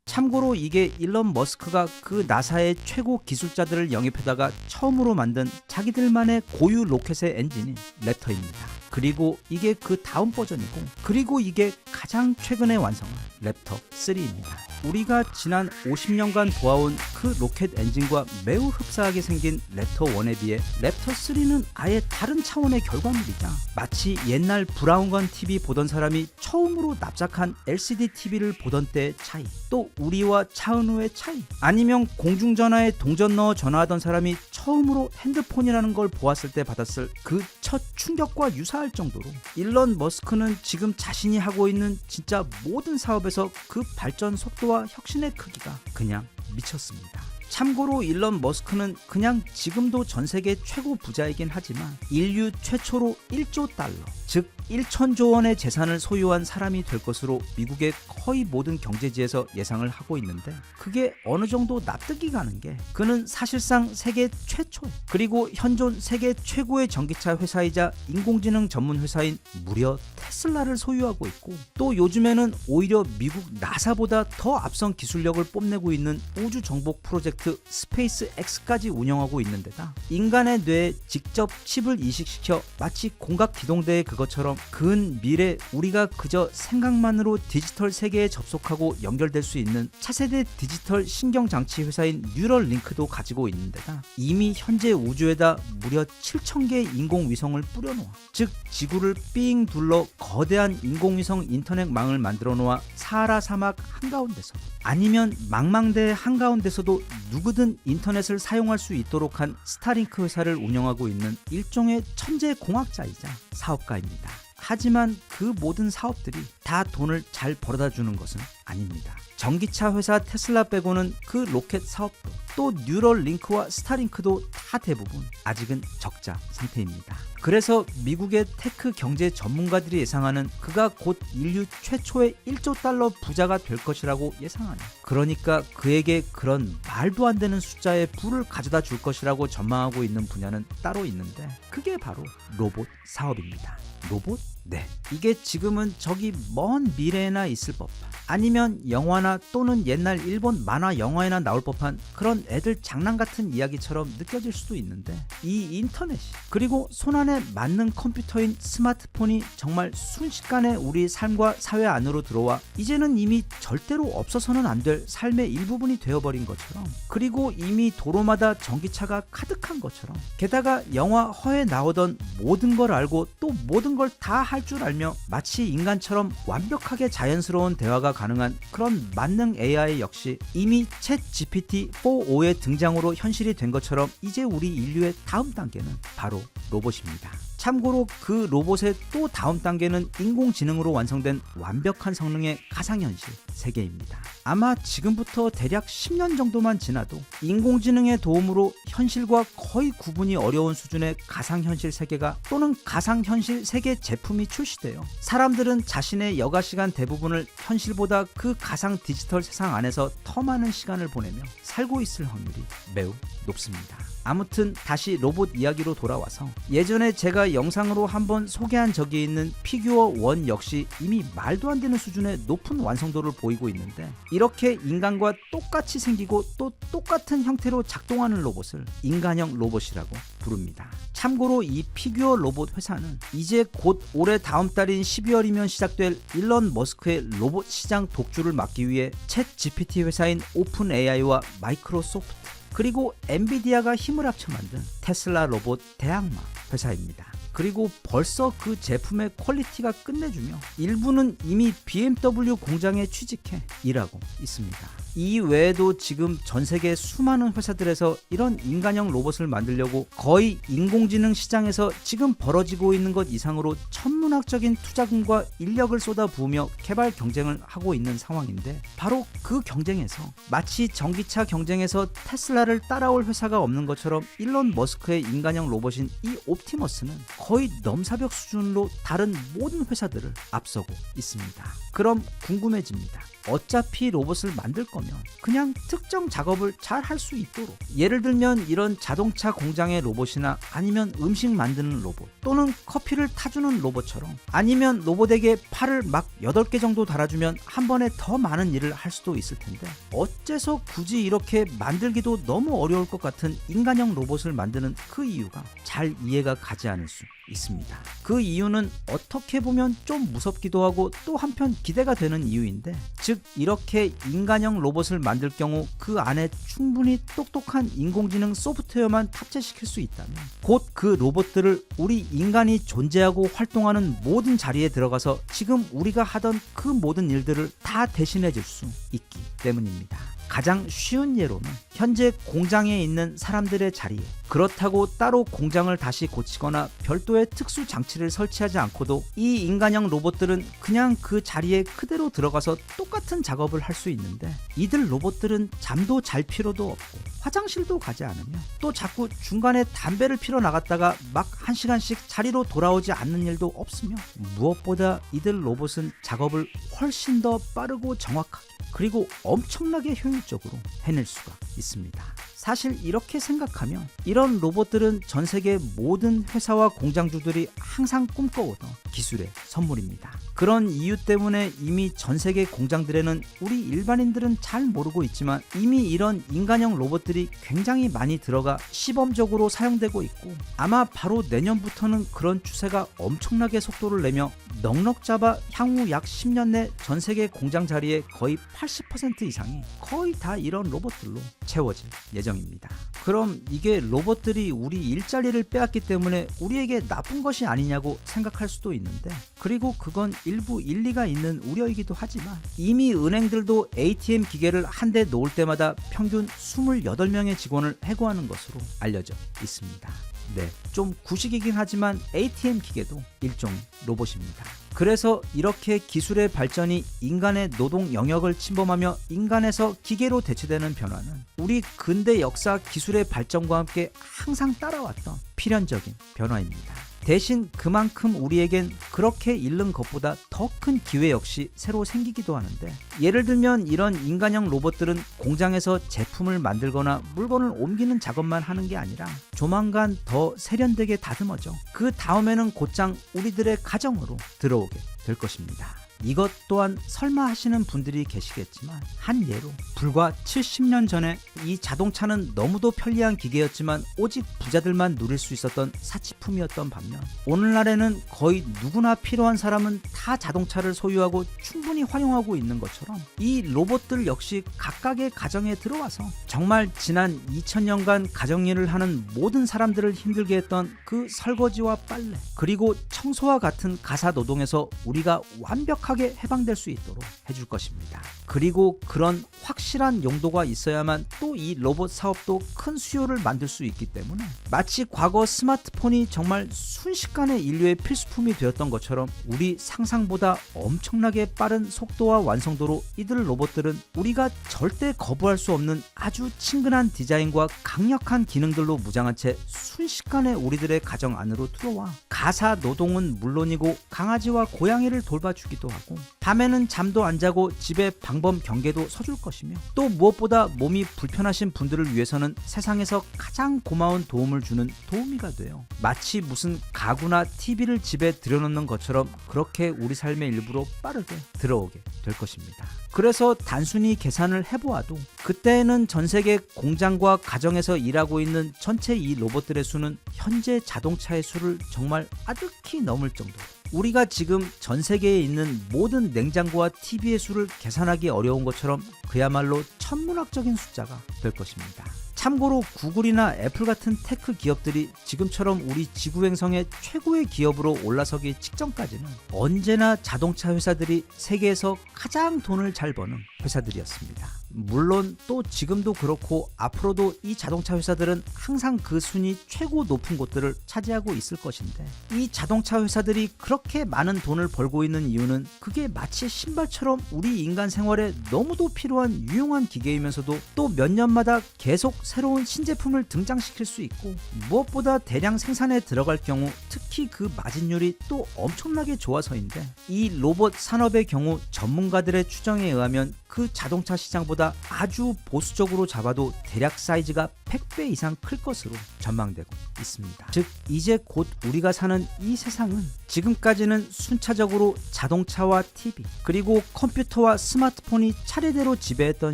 참고로 이게 일론 머스크가 그 나사의 최고 기술자들을 영입하다가 처음으로 만든 자기들만의 고유 로켓의 엔진인 랩터입니다. 그리고 이게 그 다음 버전이고, 그리고 이게 가장 최근에 완성한 랩터 3입니다. 우리가 지난 50년간 보아온 그 로켓 엔진과 매우 흡사하게 생긴 랩터 1에 비해 랩터 3는 아예 다른 차원의 결과물이자 마치 옛날 브라운관 TV 보던 사람이 처음으로 납작한 LCD TV를 보던 때의 차이, 또 우리와 차은우의 차이, 아니면 공중전화에 동전 넣어 전화하던 사람이 처음으로 핸드폰이라는 걸 보았을 때 받았을 그 첫 충격과 유사할 정도로 일론 머스크는 지금 자신이 하고 있는 진짜 모든 사업에서 그 발전 속도와 혁신의 크기가 그냥 미쳤습니다. 참고로 일론 머스크는 그냥 지금도 전 세계 최고 부자이긴 하지만 인류 최초로 1조 달러, 즉 1천조 원의 재산을 소유한 사람이 될 것으로 미국의 거의 모든 경제지에서 예상을 하고 있는데, 그게 어느 정도 납득이 가는 게 그는 사실상 세계 최초, 그리고 현존 세계 최고의 전기차 회사이자 인공지능 전문 회사인 무려 테슬라를 소유하고 있고, 또 요즘에는 오히려 미국 나사보다 더 앞선 기술력을 뽐내고 있는 우주 정복 프로젝트 스페이스 X까지 운영하고 있는 데다 인간의 뇌에 직접 칩을 이식시켜 마치 공각 기동대의 그것처럼 근 미래 우리가 그저 생각만으로 디지털 세계에 접속하고 연결될 수 있는 차세대 디지털 신경장치 회사인 뉴럴링크도 가지고 있는 데다 이미 현재 우주에다 무려 7,000개의 인공위성을 뿌려놓아, 즉 지구를 삥 둘러 거대한 인공위성 인터넷망을 만들어 놓아 사하라 사막 한가운데서도, 아니면 망망대해 한가운데서도 누구든 인터넷을 사용할 수 있도록 한 스타링크 회사를 운영하고 있는 일종의 천재 공학자이자 사업가입니다. 하지만 그 모든 사업들이 다 돈을 잘 벌어다 주는 것은 아닙니다. 전기차 회사 테슬라 빼고는 그 로켓 사업도, 또 뉴럴링크와 스타링크도 다 대부분 아직은 적자 상태입니다. 그래서 미국의 테크 경제 전문가들이 예상하는 그가 곧 인류 최초의 1조 달러 부자가 될 것이라고 예상하는, 그러니까 그에게 그런 말도 안 되는 숫자의 부를 가져다 줄 것이라고 전망하고 있는 분야는 따로 있는데, 그게 바로 로봇 사업입니다. 로봇? 네, 이게 지금은 저기 먼 미래에나 있을 법한, 아니면 영화나 또는 옛날 일본 만화 영화에나 나올 법한 그런 애들 장난 같은 이야기처럼 느껴질 수도 있는데, 이 인터넷이, 그리고 손안에 맞는 컴퓨터인 스마트폰이 정말 순식간에 우리 삶과 사회 안으로 들어와 이제는 이미 절대로 없어서는 안 될 삶의 일부분이 되어버린 것처럼, 그리고 이미 도로마다 전기차가 가득한 것처럼, 게다가 영화 허에 나오던 모든 걸 알고 또 모든 걸 다 할 줄 알며 마치 인간처럼 완벽하게 자연스러운 대화가 가능한 그런 만능 AI 역시 이미 챗 GPT-4.5의 등장으로 현실이 된 것처럼 이제 우리 인류의 다음 단계는 바로 로봇입니다. 참고로 그 로봇의 또 다음 단계는 인공지능으로 완성된 완벽한 성능의 가상현실 세계입니다. 아마 지금부터 대략 10년 정도만 지나도 인공지능의 도움으로 현실과 거의 구분이 어려운 수준의 가상현실 세계가, 또는 가상현실 세계 제품이 출시돼요. 사람들은 자신의 여가시간 대부분을 현실보다 그 가상 디지털 세상 안에서 더 많은 시간을 보내며 살고 있을 확률이 매우 높습니다. 아무튼 다시 로봇 이야기로 돌아와서, 예전에 제가 영상으로 한번 소개한 적이 있는 피규어 1 역시 이미 말도 안 되는 수준의 높은 완성도를 보이고 있는데, 이렇게 인간과 똑같이 생기고 또 똑같은 형태로 작동하는 로봇을 인간형 로봇이라고 부릅니다. 참고로 이 피규어 로봇 회사는 이제 곧 올해 다음 달인 12월이면 시작될 일론 머스크의 로봇 시장 독주를 막기 위해 챗 GPT 회사인 오픈 AI와 마이크로소프트, 그리고 엔비디아가 힘을 합쳐 만든 테슬라 로봇 대항마 회사입니다. 그리고 벌써 그 제품의 퀄리티가 끝내주며 일부는 이미 BMW 공장에 취직해 일하고 있습니다. 이 외에도 지금 전 세계 수많은 회사들에서 이런 인간형 로봇을 만들려고 거의 인공지능 시장에서 지금 벌어지고 있는 것 이상으로 천문학적인 투자금과 인력을 쏟아부으며 개발 경쟁을 하고 있는 상황인데, 바로 그 경쟁에서 마치 전기차 경쟁에서 테슬라를 따라올 회사가 없는 것처럼 일론 머스크의 인간형 로봇인 이 옵티머스는 거의 넘사벽 수준으로 다른 모든 회사들을 앞서고 있습니다. 그럼 궁금해집니다. 어차피 로봇을 만들 거면 그냥 특정 작업을 잘 할 수 있도록, 예를 들면 이런 자동차 공장의 로봇이나 아니면 음식 만드는 로봇, 또는 커피를 타주는 로봇처럼, 아니면 로봇에게 팔을 막 8개 정도 달아주면 한 번에 더 많은 일을 할 수도 있을 텐데, 어째서 굳이 이렇게 만들기도 너무 어려울 것 같은 인간형 로봇을 만드는 그 이유가 잘 이해가 가지 않을 수 있습니다. 그 이유는 어떻게 보면 좀 무섭기도 하고 또 한편 기대가 되는 이유인데, 즉 이렇게 인간형 로봇을 만들 경우 그 안에 충분히 똑똑한 인공지능 소프트웨어만 탑재시킬 수 있다면 곧 그 로봇들을 우리 인간이 존재하고 활동하는 모든 자리에 들어가서 지금 우리가 하던 그 모든 일들을 다 대신해 줄 수 있기 때문입니다. 가장 쉬운 예로는 현재 공장에 있는 사람들의 자리에, 그렇다고 따로 공장을 다시 고치거나 별도의 특수 장치를 설치하지 않고도 이 인간형 로봇들은 그냥 그 자리에 그대로 들어가서 똑같은 작업을 할 수 있는데, 이들 로봇들은 잠도 잘 필요도 없고 화장실도 가지 않으며 또 자꾸 중간에 담배를 피러 나갔다가 막 1시간씩 자리로 돌아오지 않는 일도 없으며, 무엇보다 이들 로봇은 작업을 훨씬 더 빠르고 정확하게 그리고 엄청나게 효율적으로 해낼 수가 있습니다. 사실 이렇게 생각하면 이런 로봇들은 전 세계 모든 회사와 공장주들이 항상 꿈꿔오던 기술의 선물입니다. 그런 이유 때문에 이미 전 세계 공장들에는 우리 일반인들은 잘 모르고 있지만 이미 이런 인간형 로봇들이 굉장히 많이 들어가 시범적으로 사용되고 있고, 아마 바로 내년부터는 그런 추세가 엄청나게 속도를 내며 넉넉 잡아 향후 약 10년 내 전 세계 공장 자리의 거의 80% 이상이 거의 다 이런 로봇들로 채워질 예정입니다. 그럼 이게 로봇들이 우리 일자리를 빼앗기 때문에 우리에게 나쁜 것이 아니냐고 생각할 수도 있는데, 그리고 그건 일부 일리가 있는 우려이기도 하지만 이미 은행들도 ATM 기계를 한 대 놓을 때마다 평균 28명의 직원을 해고하는 것으로 알려져 있습니다. 네, 좀 구식이긴 하지만 ATM 기계도 일종의 로봇입니다. 그래서 이렇게 기술의 발전이 인간의 노동 영역을 침범하며 인간에서 기계로 대체되는 변화는 우리 근대 역사 기술의 발전과 함께 항상 따라왔던 필연적인 변화입니다. 대신 그만큼 우리에겐 그렇게 잃는 것보다 더 큰 기회 역시 새로 생기기도 하는데, 예를 들면 이런 인간형 로봇들은 공장에서 제품을 만들거나 물건을 옮기는 작업만 하는 게 아니라 조만간 더 세련되게 다듬어져 그 다음에는 곧장 우리들의 가정으로 들어오게 될 것입니다. 이것 또한 설마 하시는 분들이 계시겠지만, 한 예로 불과 70년 전에 이 자동차는 너무도 편리한 기계였지만 오직 부자들만 누릴 수 있었던 사치품이었던 반면, 오늘날에는 거의 누구나 필요한 사람은 다 자동차를 소유하고 충분히 활용하고 있는 것처럼 이 로봇들 역시 각각의 가정에 들어와서 정말 지난 2000년간 가정일을 하는 모든 사람들을 힘들게 했던 그 설거지와 빨래 그리고 청소와 같은 가사 노동에서 우리가 완벽하게 해방될 수 있도록 해줄 것입니다. 그리고 그런 확실한 용도가 있어야만 또 이 로봇 사업도 큰 수요를 만들 수 있기 때문에, 마치 과거 스마트폰이 정말 순식간에 인류의 필수품이 되었던 것처럼 우리 상상보다 엄청나게 빠른 속도와 완성도로 이들 로봇들은 우리가 절대 거부할 수 없는 아주 친근한 디자인과 강력한 기능들로 무장한 채 순식간에 우리들의 가정 안으로 들어와 가사 노동은 물론이고 강아지와 고양이를 돌봐주기도 하고, 밤에는 잠도 안 자고 집에 방범 경계도 서줄 것이며, 또 무엇보다 몸이 불편하신 분들을 위해서는 세상에서 가장 고마운 도움을 주는 도우미가 돼요. 마치 무슨 가구나 TV를 집에 들여놓는 것처럼 그렇게 우리 삶의 일부로 빠르게 들어오게 될 것입니다. 그래서 단순히 계산을 해보아도 그때에는 전 세계 공장과 가정에서 일하고 있는 전체 이 로봇들의 수는 현재 자동차의 수를 정말 아득히 넘을 정도로, 우리가 지금 전 세계에 있는 모든 냉장고와 TV의 수를 계산하기 어려운 것처럼 그야말로 천문학적인 숫자가 될 것입니다. 참고로 구글이나 애플 같은 테크 기업들이 지금처럼 우리 지구 행성의 최고의 기업으로 올라서기 직전까지는 언제나 자동차 회사들이 세계에서 가장 돈을 잘 버는 회사들이었습니다. 물론 또 지금도 그렇고 앞으로도 이 자동차 회사들은 항상 그 순위 최고 높은 곳들을 차지하고 있을 것인데, 이 자동차 회사들이 그렇게 많은 돈을 벌고 있는 이유는 그게 마치 신발처럼 우리 인간 생활에 너무도 필요한 유용한 기계이면서도 또 몇 년마다 계속 새로운 신제품을 등장시킬 수 있고, 무엇보다 대량 생산에 들어갈 경우 특히 그 마진율이 또 엄청나게 좋아서인데, 이 로봇 산업의 경우 전문가들의 추정에 의하면 그 자동차 시장보다 우리가 아주 보수적으로 잡아도 대략 사이즈가 100배 이상 클 것으로 전망되고 있습니다. 즉 이제 곧 우리가 사는 이 세상은 지금까지는 순차적으로 자동차와 TV 그리고 컴퓨터와 스마트폰이 차례대로 지배했던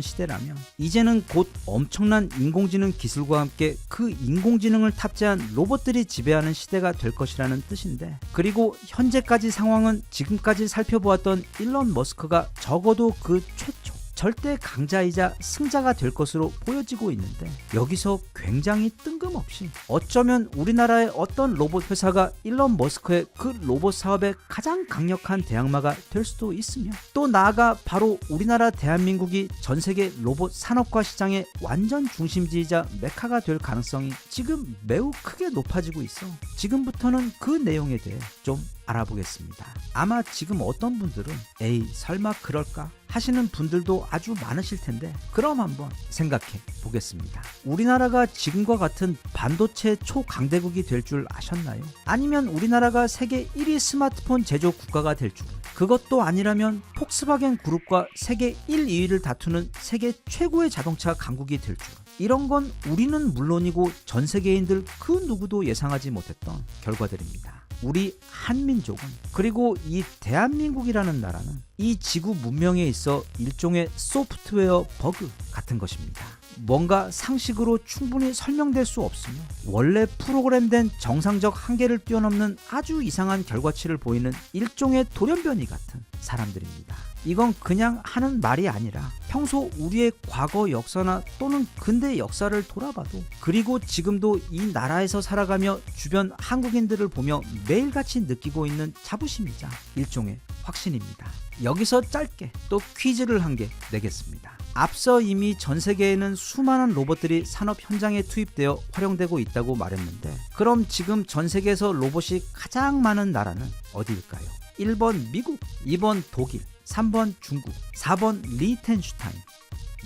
시대라면 이제는 곧 엄청난 인공지능 기술과 함께 그 인공지능을 탑재한 로봇들이 지배하는 시대가 될 것이라는 뜻인데, 그리고 현재까지 상황은 지금까지 살펴보았던 일론 머스크가 적어도 그 최초 절대 강자이자 승자가 될 것으로 보여지고 있는데, 여기서 굉장히 뜬금없이 어쩌면 우리나라의 어떤 로봇 회사가 일론 머스크의 그 로봇 사업의 가장 강력한 대항마가 될 수도 있으며, 또 나아가 바로 우리나라 대한민국이 전 세계 로봇 산업과 시장의 완전 중심지이자 메카가 될 가능성이 지금 매우 크게 높아지고 있어 지금부터는 그 내용에 대해 좀 알아보겠습니다. 아마 지금 어떤 분들은 에이 설마 그럴까 하시는 분들도 아주 많으실 텐데, 그럼 한번 생각해 보겠습니다. 우리나라가 지금과 같은 반도체 초강대국이 될 줄 아셨나요? 아니면 우리나라가 세계 1위 스마트폰 제조 국가가 될 줄, 그것도 아니라면 폭스바겐 그룹과 세계 1, 2위를 다투는 세계 최고의 자동차 강국이 될 줄, 이런 건 우리는 물론이고 전 세계인들 그 누구도 예상하지 못했던 결과들입니다. 우리 한민족은, 그리고 이 대한민국이라는 나라는 이 지구 문명에 있어 일종의 소프트웨어 버그 같은 것입니다. 뭔가 상식으로 충분히 설명될 수 없으며 원래 프로그램된 정상적 한계를 뛰어넘는 아주 이상한 결과치를 보이는 일종의 돌연변이 같은 사람들입니다. 이건 그냥 하는 말이 아니라 평소 우리의 과거 역사나 또는 근대 역사를 돌아봐도, 그리고 지금도 이 나라에서 살아가며 주변 한국인들을 보며 매일같이 느끼고 있는 자부심이자 일종의 확신입니다. 여기서 짧게 또 퀴즈를 한 개 내겠습니다. 앞서 이미 전 세계에는 수많은 로봇들이 산업 현장에 투입되어 활용되고 있다고 말했는데, 그럼 지금 전 세계에서 로봇이 가장 많은 나라는 어디일까요? 1번 미국, 2번 독일, 3번 중국, 4번 리텐슈타인.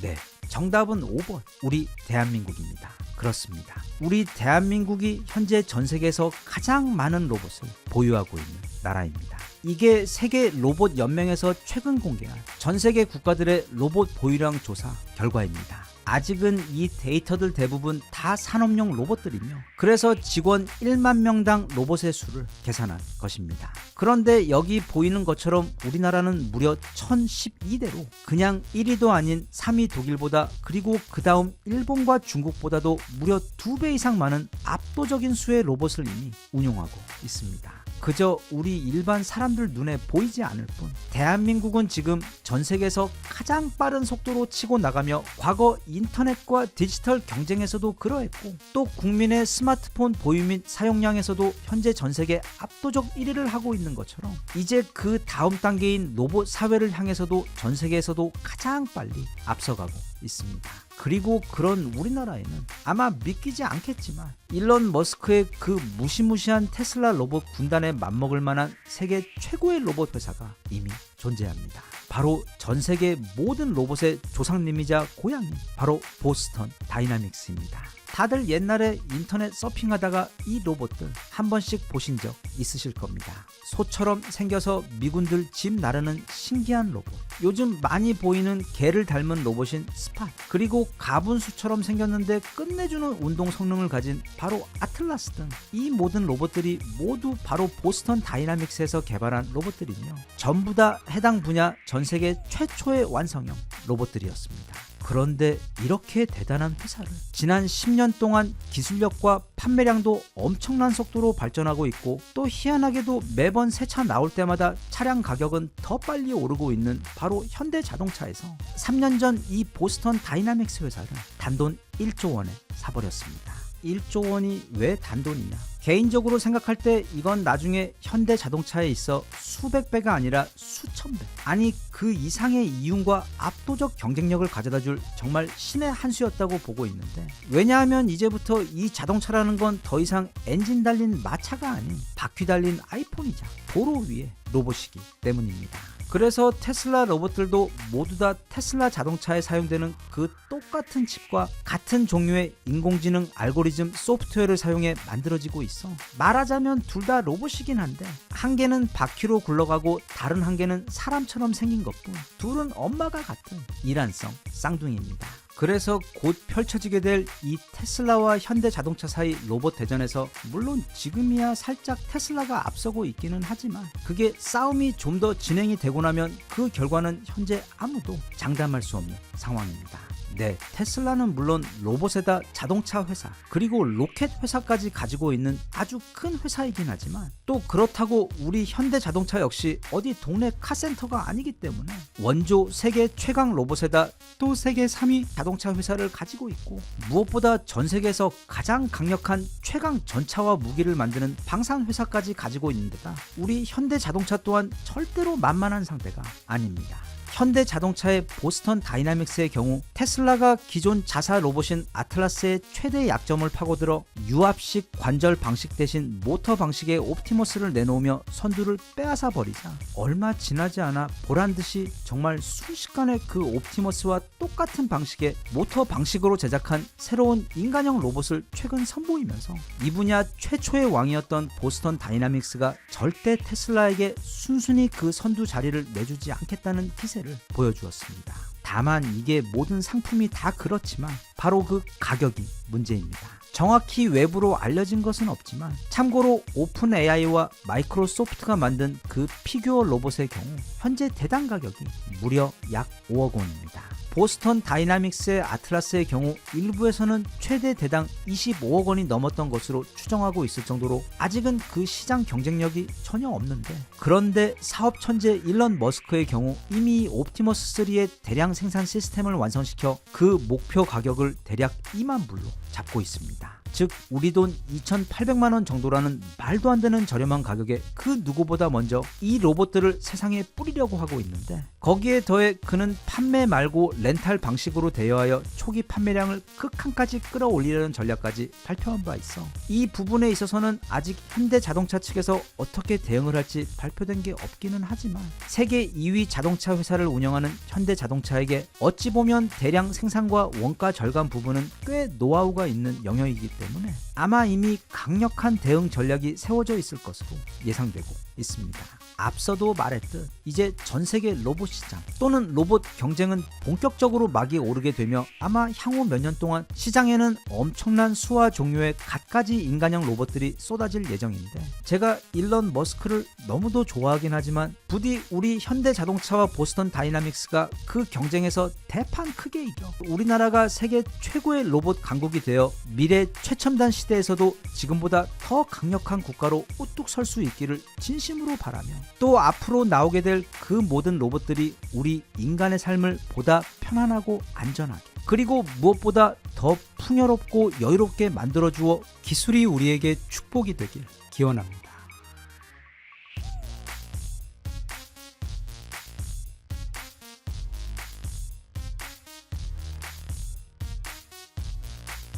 네, 정답은 5번 우리 대한민국입니다. 그렇습니다. 우리 대한민국이 현재 전 세계에서 가장 많은 로봇을 보유하고 있는 나라입니다. 이게 세계 로봇 연맹에서 최근 공개한 전 세계 국가들의 로봇 보유량 조사 결과입니다. 아직은 이 데이터들 대부분 다 산업용 로봇들이며, 그래서 직원 1만 명당 로봇의 수를 계산한 것입니다. 그런데 여기 보이는 것처럼 우리나라는 무려 1012대로 그냥 1위도 아닌 3위 독일보다, 그리고 그 다음 일본과 중국보다도 무려 2배 이상 많은 압도적인 수의 로봇을 이미 운용하고 있습니다. 그저 우리 일반 사람들 눈에 보이지 않을 뿐, 대한민국은 지금 전 세계에서 가장 빠른 속도로 치고 나가며 과거 인터넷과 디지털 경쟁에서도 그러했고, 또 국민의 스마트폰 보유 및 사용량에서도 현재 전 세계 압도적 1위를 하고 있는 것처럼, 이제 그 다음 단계인 로봇 사회를 향해서도 전 세계에서도 가장 빨리 앞서가고 있습니다. 그리고 그런 우리나라에는 아마 믿기지 않겠지만 일론 머스크의 그 무시무시한 테슬라 로봇 군단에 맞먹을 만한 세계 최고의 로봇 회사가 이미 존재합니다. 바로 전 세계 모든 로봇의 조상님이자 고향이 바로 보스턴 다이나믹스입니다. 다들 옛날에 인터넷 서핑하다가 이 로봇들 한 번씩 보신 적 있으실 겁니다. 소처럼 생겨서 미군들 집 나르는 신기한 로봇, 요즘 많이 보이는 개를 닮은 로봇인 스팟, 그리고 가분수처럼 생겼는데 끝내주는 운동 성능을 가진 바로 아틀라스 등 이 모든 로봇들이 모두 바로 보스턴 다이나믹스에서 개발한 로봇들이며, 전부 다 해당 분야 전 세계 최초의 완성형 로봇들이었습니다. 그런데 이렇게 대단한 회사를 지난 10년 동안 기술력과 판매량도 엄청난 속도로 발전하고 있고, 또 희한하게도 매번 새 차 나올 때마다 차량 가격은 더 빨리 오르고 있는 바로 현대자동차에서 3년 전 이 보스턴 다이나믹스 회사를 단돈 1조 원에 사버렸습니다. 1조 원이 왜 단돈이냐? 개인적으로 생각할 때 이건 나중에 현대자동차에 있어 수백 배가 아니라 수천 배, 아니 그 이상의 이윤과 압도적 경쟁력을 가져다줄 정말 신의 한 수였다고 보고 있는데, 왜냐하면 이제부터 이 자동차라는 건 더 이상 엔진 달린 마차가 아닌 바퀴 달린 아이폰이자 도로 위의 로봇이기 때문입니다. 그래서 테슬라 로봇들도 모두 다 테슬라 자동차에 사용되는 그 똑같은 칩과 같은 종류의 인공지능 알고리즘 소프트웨어를 사용해 만들어지고 있어. 말하자면 둘 다 로봇이긴 한데 한 개는 바퀴로 굴러가고 다른 한 개는 사람처럼 생긴 것뿐 둘은 엄마가 같은 이란성 쌍둥이입니다. 그래서 곧 펼쳐지게 될 이 테슬라와 현대자동차 사이 로봇 대전에서 물론 지금이야 살짝 테슬라가 앞서고 있기는 하지만 그게 싸움이 좀 더 진행이 되고 나면 그 결과는 현재 아무도 장담할 수 없는 상황입니다. 네, 테슬라는 물론 로봇에다 자동차 회사 그리고 로켓 회사까지 가지고 있는 아주 큰 회사이긴 하지만 또 그렇다고 우리 현대자동차 역시 어디 동네 카센터가 아니기 때문에 원조 세계 최강 로봇에다 또 세계 3위 자동차 회사를 가지고 있고 무엇보다 전 세계에서 가장 강력한 최강 전차와 무기를 만드는 방산 회사까지 가지고 있는 데다 우리 현대자동차 또한 절대로 만만한 상대가 아닙니다. 현대자동차의 보스턴 다이나믹스의 경우 테슬라가 기존 자사 로봇인 아틀라스의 최대 약점을 파고들어 유압식 관절 방식 대신 모터 방식의 옵티머스를 내놓으며 선두를 빼앗아 버리자 얼마 지나지 않아 보란듯이 정말 순식간에 그 옵티머스와 똑같은 방식의 모터 방식으로 제작한 새로운 인간형 로봇을 최근 선보이면서 이 분야 최초의 왕이었던 보스턴 다이나믹스가 절대 테슬라에게 순순히 그 선두 자리를 내주지 않겠다는 기세를 보여주었습니다. 다만 이게 모든 상품이 다 그렇지만 바로 그 가격이 문제입니다. 정확히 외부로 알려진 것은 없지만 참고로 오픈 AI와 마이크로소프트가 만든 그 피규어 로봇의 경우 현재 대당 가격이 무려 약 5억 원입니다. 보스턴 다이나믹스의 아틀라스의 경우 일부에서는 최대 대당 25억 원이 넘었던 것으로 추정하고 있을 정도로 아직은 그 시장 경쟁력이 전혀 없는데 그런데 사업 천재 일론 머스크의 경우 이미 옵티머스 3의 대량 생산 시스템을 완성시켜 그 목표 가격을 대략 2만 불로 잡고 있습니다. 즉 우리 돈 2,800만 원 정도라는 말도 안 되는 저렴한 가격에 그 누구보다 먼저 이 로봇들을 세상에 뿌리려고 하고 있는데 거기에 더해 그는 판매 말고 렌탈 방식으로 대여하여 초기 판매량을 극한까지 끌어올리려는 전략까지 발표한 바 있어. 이 부분에 있어서는 아직 현대자동차 측에서 어떻게 대응을 할지 발표된 게 없기는 하지만 세계 2위 자동차 회사를 운영하는 현대자동차에게 어찌 보면 대량 생산과 원가 절감 부분은 꽤 노하우가 있는 영역이기 때문에 아마 이미 강력한 대응 전략이 세워져 있을 것으로 예상되고 있습니다. 앞서도 말했듯 이제 전 세계 로봇 시장 또는 로봇 경쟁은 본격적으로 막이 오르게 되며 아마 향후 몇 년 동안 시장에는 엄청난 수와 종류의 갖가지 인간형 로봇들이 쏟아질 예정인데 제가 일론 머스크를 너무도 좋아하긴 하지만 부디 우리 현대자동차와 보스턴 다이나믹스가 그 경쟁에서 대판 크게 이겨 우리나라가 세계 최고의 로봇 강국이 되어 미래 최첨단 시대에서도 지금보다 더 강력한 국가로 우뚝 설 수 있기를 진심으로 바라며 또 앞으로 나오게 될 그 모든 로봇들이 우리 인간의 삶을 보다 편안하고 안전하게 그리고 무엇보다 더 풍요롭고 여유롭게 만들어주어 기술이 우리에게 축복이 되길 기원합니다.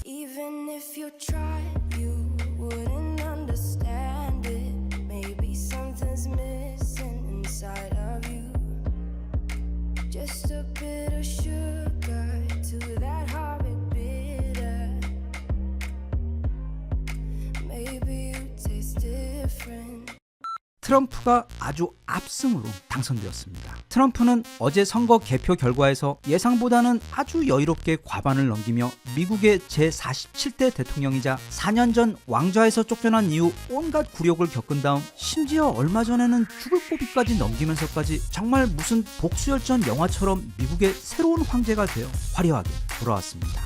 Even if you tried, you wouldn't understand it. Maybe something's missing inside of you. Just a bit of sugar to that horrid bitter. Maybe you taste different. 트럼프가 아주 압승으로 당선되었습니다. 트럼프는 어제 선거 개표 결과에서 예상보다는 아주 여유롭게 과반을 넘기며 미국의 제47대 대통령이자 4년 전 왕좌에서 쫓겨난 이후 온갖 굴욕을 겪은 다음 심지어 얼마 전에는 죽을 고비까지 넘기면서까지 정말 무슨 복수열전 영화처럼 미국의 새로운 황제가 되어 화려하게 돌아왔습니다.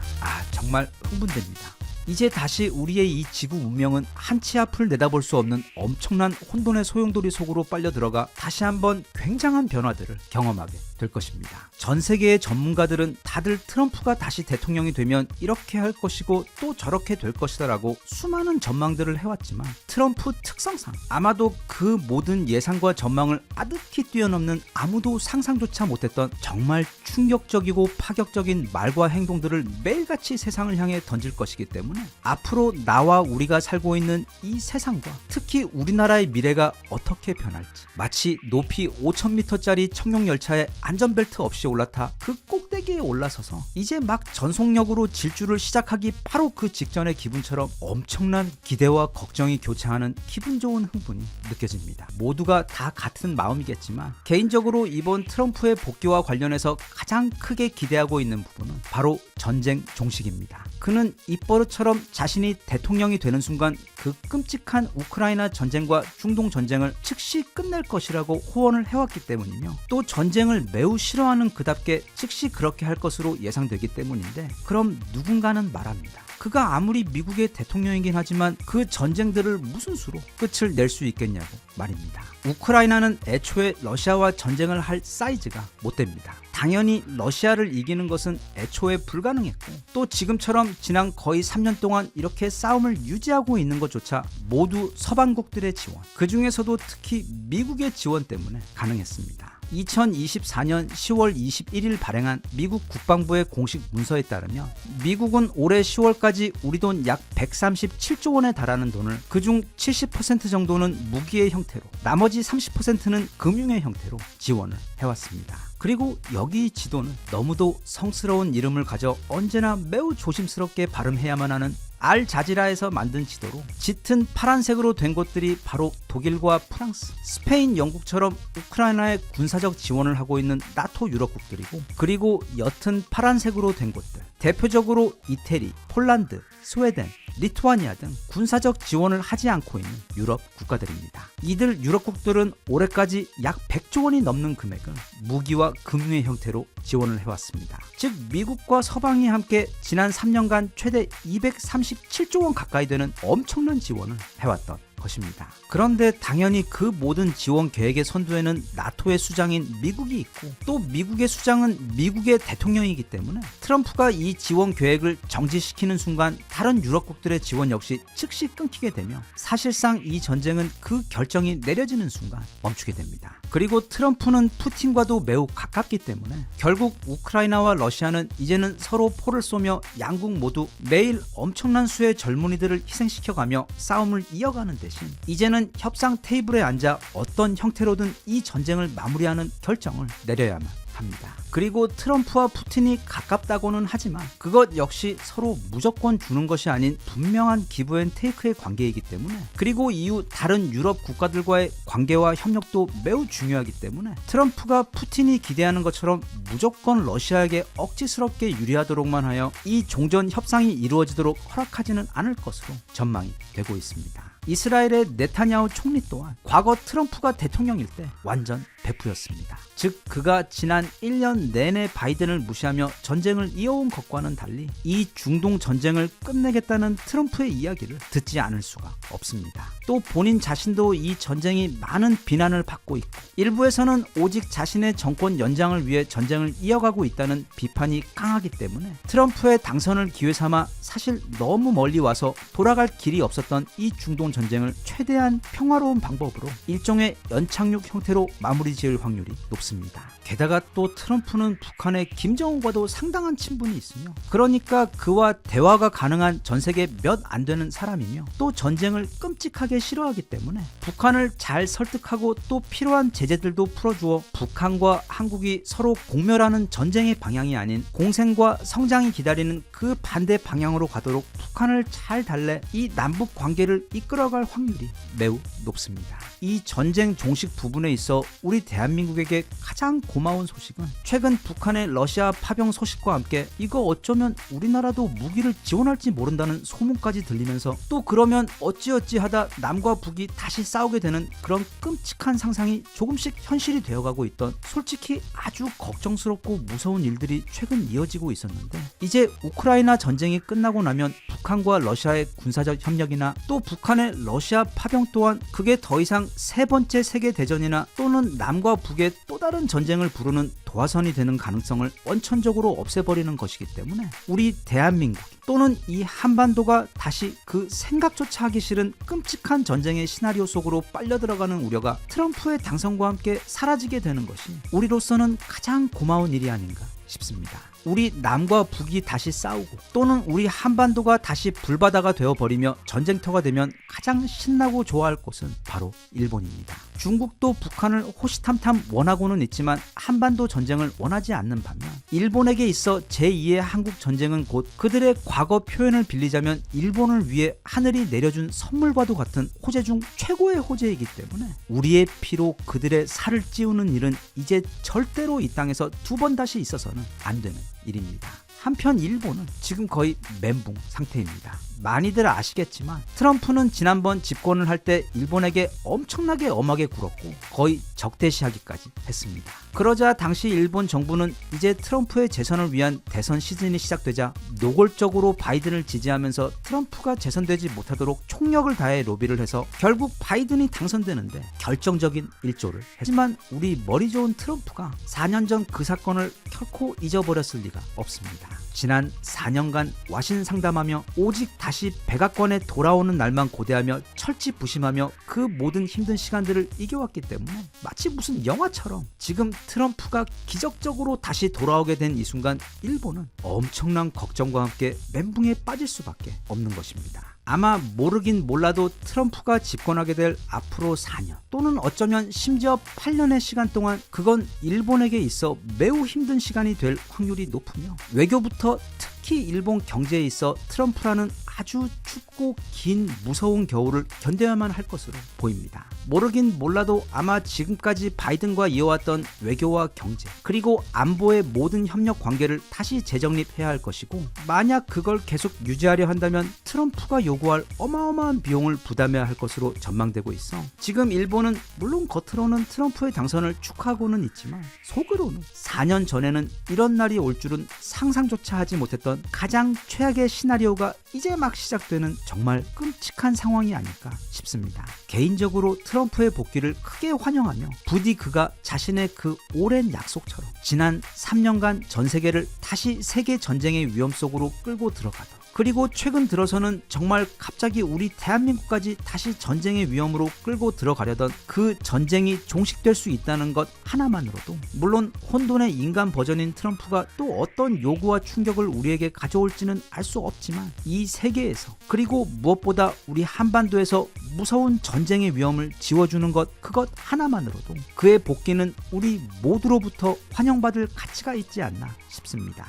정말 흥분됩니다. 이제 다시 우리의 이 지구 문명은 한치 앞을 내다볼 수 없는 엄청난 혼돈의 소용돌이 속으로 빨려 들어가 다시 한번 굉장한 변화들을 경험하게 될 것입니다. 전 세계의 전문가들은 다들 트럼프가 다시 대통령이 되면 이렇게 할 것이고 또 저렇게 될 것이다 라고 수많은 전망들을 해왔지만 트럼프 특성상 아마도 그 모든 예상과 전망을 아득히 뛰어넘는 아무도 상상조차 못했던 정말 충격적이고 파격적인 말과 행동들을 매일같이 세상을 향해 던질 것이기 때문에 때문에 앞으로 나와 우리가 살고 있는 이 세상과 특히 우리나라의 미래가 어떻게 변할지, 마치 높이 5,000m짜리 청룡열차에 안전벨트 없이 올라타 그 꼭대기에 올라서서 이제 막 전속력으로 질주를 시작하기 바로 그 직전의 기분처럼 엄청난 기대와 걱정이 교차하는 기분 좋은 흥분이 느껴집니다. 모두가 다 같은 마음이겠지만 개인적으로 이번 트럼프의 복귀와 관련해서 가장 크게 기대하고 있는 부분은 바로 전쟁 종식입니다. 그는 입버릇처럼 자신이 대통령이 되는 순간 그 끔찍한 우크라이나 전쟁과 중동 전쟁을 즉시 끝낼 것이라고 호언을 해왔기 때문이며, 또 전쟁을 매우 싫어하는 그답게 즉시 그렇게 할 것으로 예상되기 때문인데, 그럼 누군가는 말합니다. 그가 아무리 미국의 대통령이긴 하지만 그 전쟁들을 무슨 수로 끝을 낼 수 있겠냐고 말입니다. 우크라이나는 애초에 러시아와 전쟁을 할 사이즈가 못 됩니다. 당연히 러시아를 이기는 것은 애초에 불가능했고, 또 지금처럼 지난 거의 3년 동안 이렇게 싸움을 유지하고 있는 것조차 모두 서방국들의 지원, 그 중에서도 특히 미국의 지원 때문에 가능했습니다. 2024년 10월 21일 발행한 미국 국방부의 공식 문서에 따르면 미국은 올해 10월까지 우리 돈 약 137조 원에 달하는 돈을 그중 70% 정도는 무기의 형태로, 나머지 30%는 금융의 형태로 지원을 해왔습니다. 그리고 여기 이 지도는 너무도 성스러운 이름을 가져 언제나 매우 조심스럽게 발음해야만 하는 알자지라에서 만든 지도로, 짙은 파란색으로 된 곳들이 바로 독일과 프랑스, 스페인, 영국처럼 우크라이나에 군사적 지원을 하고 있는 나토 유럽국들이고, 그리고 옅은 파란색으로 된 곳들, 대표적으로 이태리, 폴란드, 스웨덴, 리투아니아 등 군사적 지원을 하지 않고 있는 유럽 국가들입니다. 이들 유럽국들은 올해까지 약 100조 원이 넘는 금액을 무기와 금융의 형태로 지원을 해왔습니다. 즉 미국과 서방이 함께 지난 3년간 최대 237조 원 가까이 되는 엄청난 지원을 해왔던 것입니다. 그런데 당연히 그 모든 지원 계획의 선두에는 나토의 수장인 미국이 있고, 또 미국의 수장은 미국의 대통령이기 때문에 트럼프가 이 지원 계획을 정지시키는 순간 다른 유럽국들의 지원 역시 즉시 끊기게 되며, 사실상 이 전쟁은 그 결정이 내려지는 순간 멈추게 됩니다. 그리고 트럼프는 푸틴과도 매우 가깝기 때문에 결국 우크라이나와 러시아는 이제는 서로 포를 쏘며 양국 모두 매일 엄청난 수의 젊은이들을 희생시켜가며 싸움을 이어가는 대신 이제는 협상 테이블에 앉아 어떤 형태로든 이 전쟁을 마무리하는 결정을 내려야만 합니다. 그리고 트럼프와 푸틴이 가깝다고는 하지만 그것 역시 서로 무조건 주는 것이 아닌 분명한 기브 앤 테이크의 관계이기 때문에, 그리고 이후 다른 유럽 국가들과의 관계와 협력도 매우 중요하기 때문에 트럼프가 푸틴이 기대하는 것처럼 무조건 러시아에게 억지스럽게 유리하도록만 하여 이 종전 협상이 이루어지도록 허락하지는 않을 것으로 전망이 되고 있습니다. 이스라엘의 네타냐후 총리 또한 과거 트럼프가 대통령일 때 완전 베프였습니다. 즉 그가 지난 1년 내내 바이든을 무시하며 전쟁을 이어온 것과는 달리 이 중동 전쟁을 끝내겠다는 트럼프의 이야기를 듣지 않을 수가 없습니다. 또 본인 자신도 이 전쟁이 많은 비난을 받고 있고, 일부에서는 오직 자신의 정권 연장을 위해 전쟁을 이어가고 있다는 비판이 강하기 때문에 트럼프의 당선을 기회삼아 사실 너무 멀리 와서 돌아갈 길이 없었던 이 중동 전쟁을 최대한 평화로운 방법으로 일종의 연착륙 형태로 마무리 지을 확률이 높습니다. 게다가 또 트럼프는 북한의 김정은과도 상당한 친분이 있으며, 그러니까 그와 대화가 가능한 전 세계 몇 안 되는 사람이며, 또 전쟁을 끔찍하게 싫어하기 때문에 북한을 잘 설득하고 또 필요한 제재들도 풀어주어 북한과 한국이 서로 공멸하는 전쟁의 방향이 아닌 공생과 성장이 기다리는 그 반대 방향으로 가도록 북한을 잘 달래 이 남북 관계를 이끌어갈 확률이 매우 높습니다. 이 전쟁 종식 부분에 있어 우리 대한민국에게 가장 고마운 소식은 최근 북한의 러시아 파병 소식과 함께 이거 어쩌면 우리나라도 무기를 지원할지 모른다는 소문까지 들리면서, 또 그러면 어찌어찌 하다 남과 북이 다시 싸우게 되는 그런 끔찍한 상상이 조금씩 현실이 되어가고 있던, 솔직히 아주 걱정스럽고 무서운 일들이 최근 이어지고 있었는데, 이제 우크라이나 전쟁이 끝나고 나면 북한과 러시아의 군사적 협력이나 또 북한의 러시아 파병 또한 그게 더 이상 세 번째 세계대전이나 또는 남과 북의 또 다른 전쟁을 부르는 조화선이 되는 가능성을 원천적으로 없애버리는 것이기 때문에 우리 대한민국 또는 이 한반도가 다시 그 생각조차 하기 싫은 끔찍한 전쟁의 시나리오 속으로 빨려 들어가는 우려가 트럼프의 당선과 함께 사라지게 되는 것이 우리로서는 가장 고마운 일이 아닌가 싶습니다. 우리 남과 북이 다시 싸우고 또는 우리 한반도가 다시 불바다가 되어버리며 전쟁터가 되면 가장 신나고 좋아할 곳은 바로 일본입니다. 중국도 북한을 호시탐탐 원하고는 있지만 한반도 전쟁을 원하지 않는 반면 일본에게 있어 제2의 한국 전쟁은 곧 그들의 과거 표현을 빌리자면 일본을 위해 하늘이 내려준 선물과도 같은 호재 중 최고의 호재이기 때문에 우리의 피로 그들의 살을 찌우는 일은 이제 절대로 이 땅에서 두 번 다시 있어서는 안 되는 일입니다. 한편 일본은 지금 거의 멘붕 상태입니다. 많이들 아시겠지만 트럼프는 지난번 집권을 할 때 일본에게 엄청나게 엄하게 굴었고 거의 적대시하기까지 했습니다. 그러자 당시 일본 정부는 이제 트럼프의 재선을 위한 대선 시즌이 시작되자 노골적으로 바이든을 지지하면서 트럼프가 재선되지 못하도록 총력을 다해 로비를 해서 결국 바이든이 당선되는데 결정적인 일조를 했지만 우리 머리 좋은 트럼프가 4년 전 그 사건을 결코 잊어버렸을 리가 없습니다. 지난 4년간 와신 상담하며 오직 다시 백악관에 돌아오는 날만 고대하며 철지부심하며 그 모든 힘든 시간들을 이겨왔기 때문에 마치 무슨 영화처럼 지금 트럼프가 기적적으로 다시 돌아오게 된 이 순간 일본은 엄청난 걱정과 함께 멘붕에 빠질 수밖에 없는 것입니다. 아마 모르긴 몰라도 트럼프가 집권하게 될 앞으로 4년 또는 어쩌면 심지어 8년의 시간 동안 그건 일본에게 있어 매우 힘든 시간이 될 확률이 높으며 외교부터 특히 일본 경제에 있어 트럼프라는 아주 춥고 긴 무서운 겨울을 견뎌야만 할 것으로 보입니다. 모르긴 몰라도 아마 지금까지 바이든과 이어왔던 외교와 경제 그리고 안보의 모든 협력 관계를 다시 재정립해야 할 것이고 만약 그걸 계속 유지하려 한다면 트럼프가 요구할 어마어마한 비용을 부담해야 할 것으로 전망되고 있어 지금 일본은 물론 겉으로는 트럼프의 당선을 축하하고는 있지만 속으로는 4년 전에는 이런 날이 올 줄은 상상조차 하지 못했던 가장 최악의 시나리오가 이제 막 시작되는 정말 끔찍한 상황이 아닐까 싶습니다. 개인적으로 트럼프의 복귀를 크게 환영하며 부디 그가 자신의 그 오랜 약속처럼 지난 3년간 전 세계를 다시 세계 전쟁의 위험 속으로 끌고 들어가다 그리고 최근 들어서는 정말 갑자기 우리 대한민국까지 다시 전쟁의 위험으로 끌고 들어가려던 그 전쟁이 종식될 수 있다는 것 하나만으로도 물론 혼돈의 인간 버전인 트럼프가 또 어떤 요구와 충격을 우리에게 가져올지는 알 수 없지만 이 세계에서 그리고 무엇보다 우리 한반도에서 무서운 전쟁의 위험을 지워주는 것 그것 하나만으로도 그의 복귀는 우리 모두로부터 환영받을 가치가 있지 않나 싶습니다.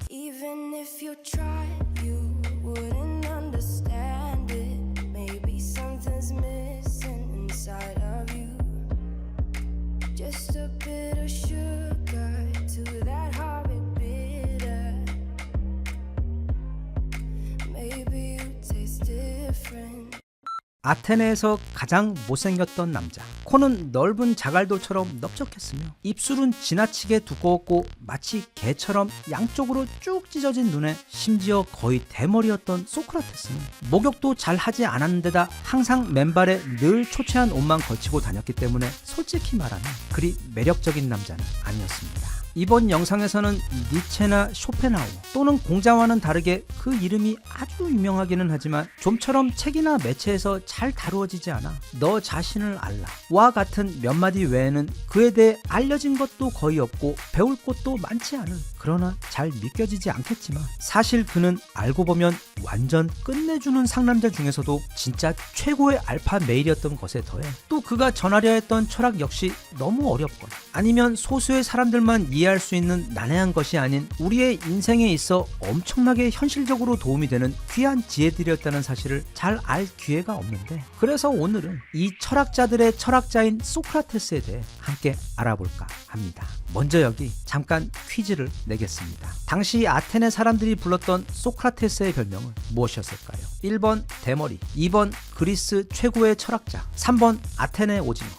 Even if you tried, you wouldn't understand it. Maybe something's missing inside of you. Just a bit of sugar to that horrid bitter. Maybe you taste different. 아테네에서 가장 못생겼던 남자. 코는 넓은 자갈돌처럼 넓적했으며 입술은 지나치게 두꺼웠고 마치 개처럼 양쪽으로 쭉 찢어진 눈에 심지어 거의 대머리였던 소크라테스는 목욕도 잘 하지 않았는데다 항상 맨발에 늘 초췌한 옷만 걸치고 다녔기 때문에 솔직히 말하면 그리 매력적인 남자는 아니었습니다. 이번 영상에서는 니체나 쇼펜하우어 또는 공자와는 다르게 그 이름이 아주 유명하기는 하지만 좀처럼 책이나 매체에서 잘 다루어지지 않아 너 자신을 알라와 같은 몇 마디 외에는 그에 대해 알려진 것도 거의 없고 배울 것도 많지 않은 그러나 잘 믿겨지지 않겠지만 사실 그는 알고 보면 완전 끝내주는 상남자 중에서도 진짜 최고의 알파 메일이었던 것에 더해 또 그가 전하려 했던 철학 역시 너무 어렵거나 아니면 소수의 사람들만 이해할 수 있는 난해한 것이 아닌 우리의 인생에 있어 엄청나게 현실적으로 도움이 되는 귀한 지혜들이었다는 사실을 잘 알 기회가 없는데 그래서 오늘은 이 철학자들의 철학자인 소크라테스에 대해 함께 알아볼까 합니다. 먼저 여기 잠깐 퀴즈를 내겠습니다. 당시 아테네 사람들이 불렀던 소크라테스의 별명은 무엇이었을까요? 1번 대머리, 2번 그리스 최고의 철학자, 3번 아테네 오징어.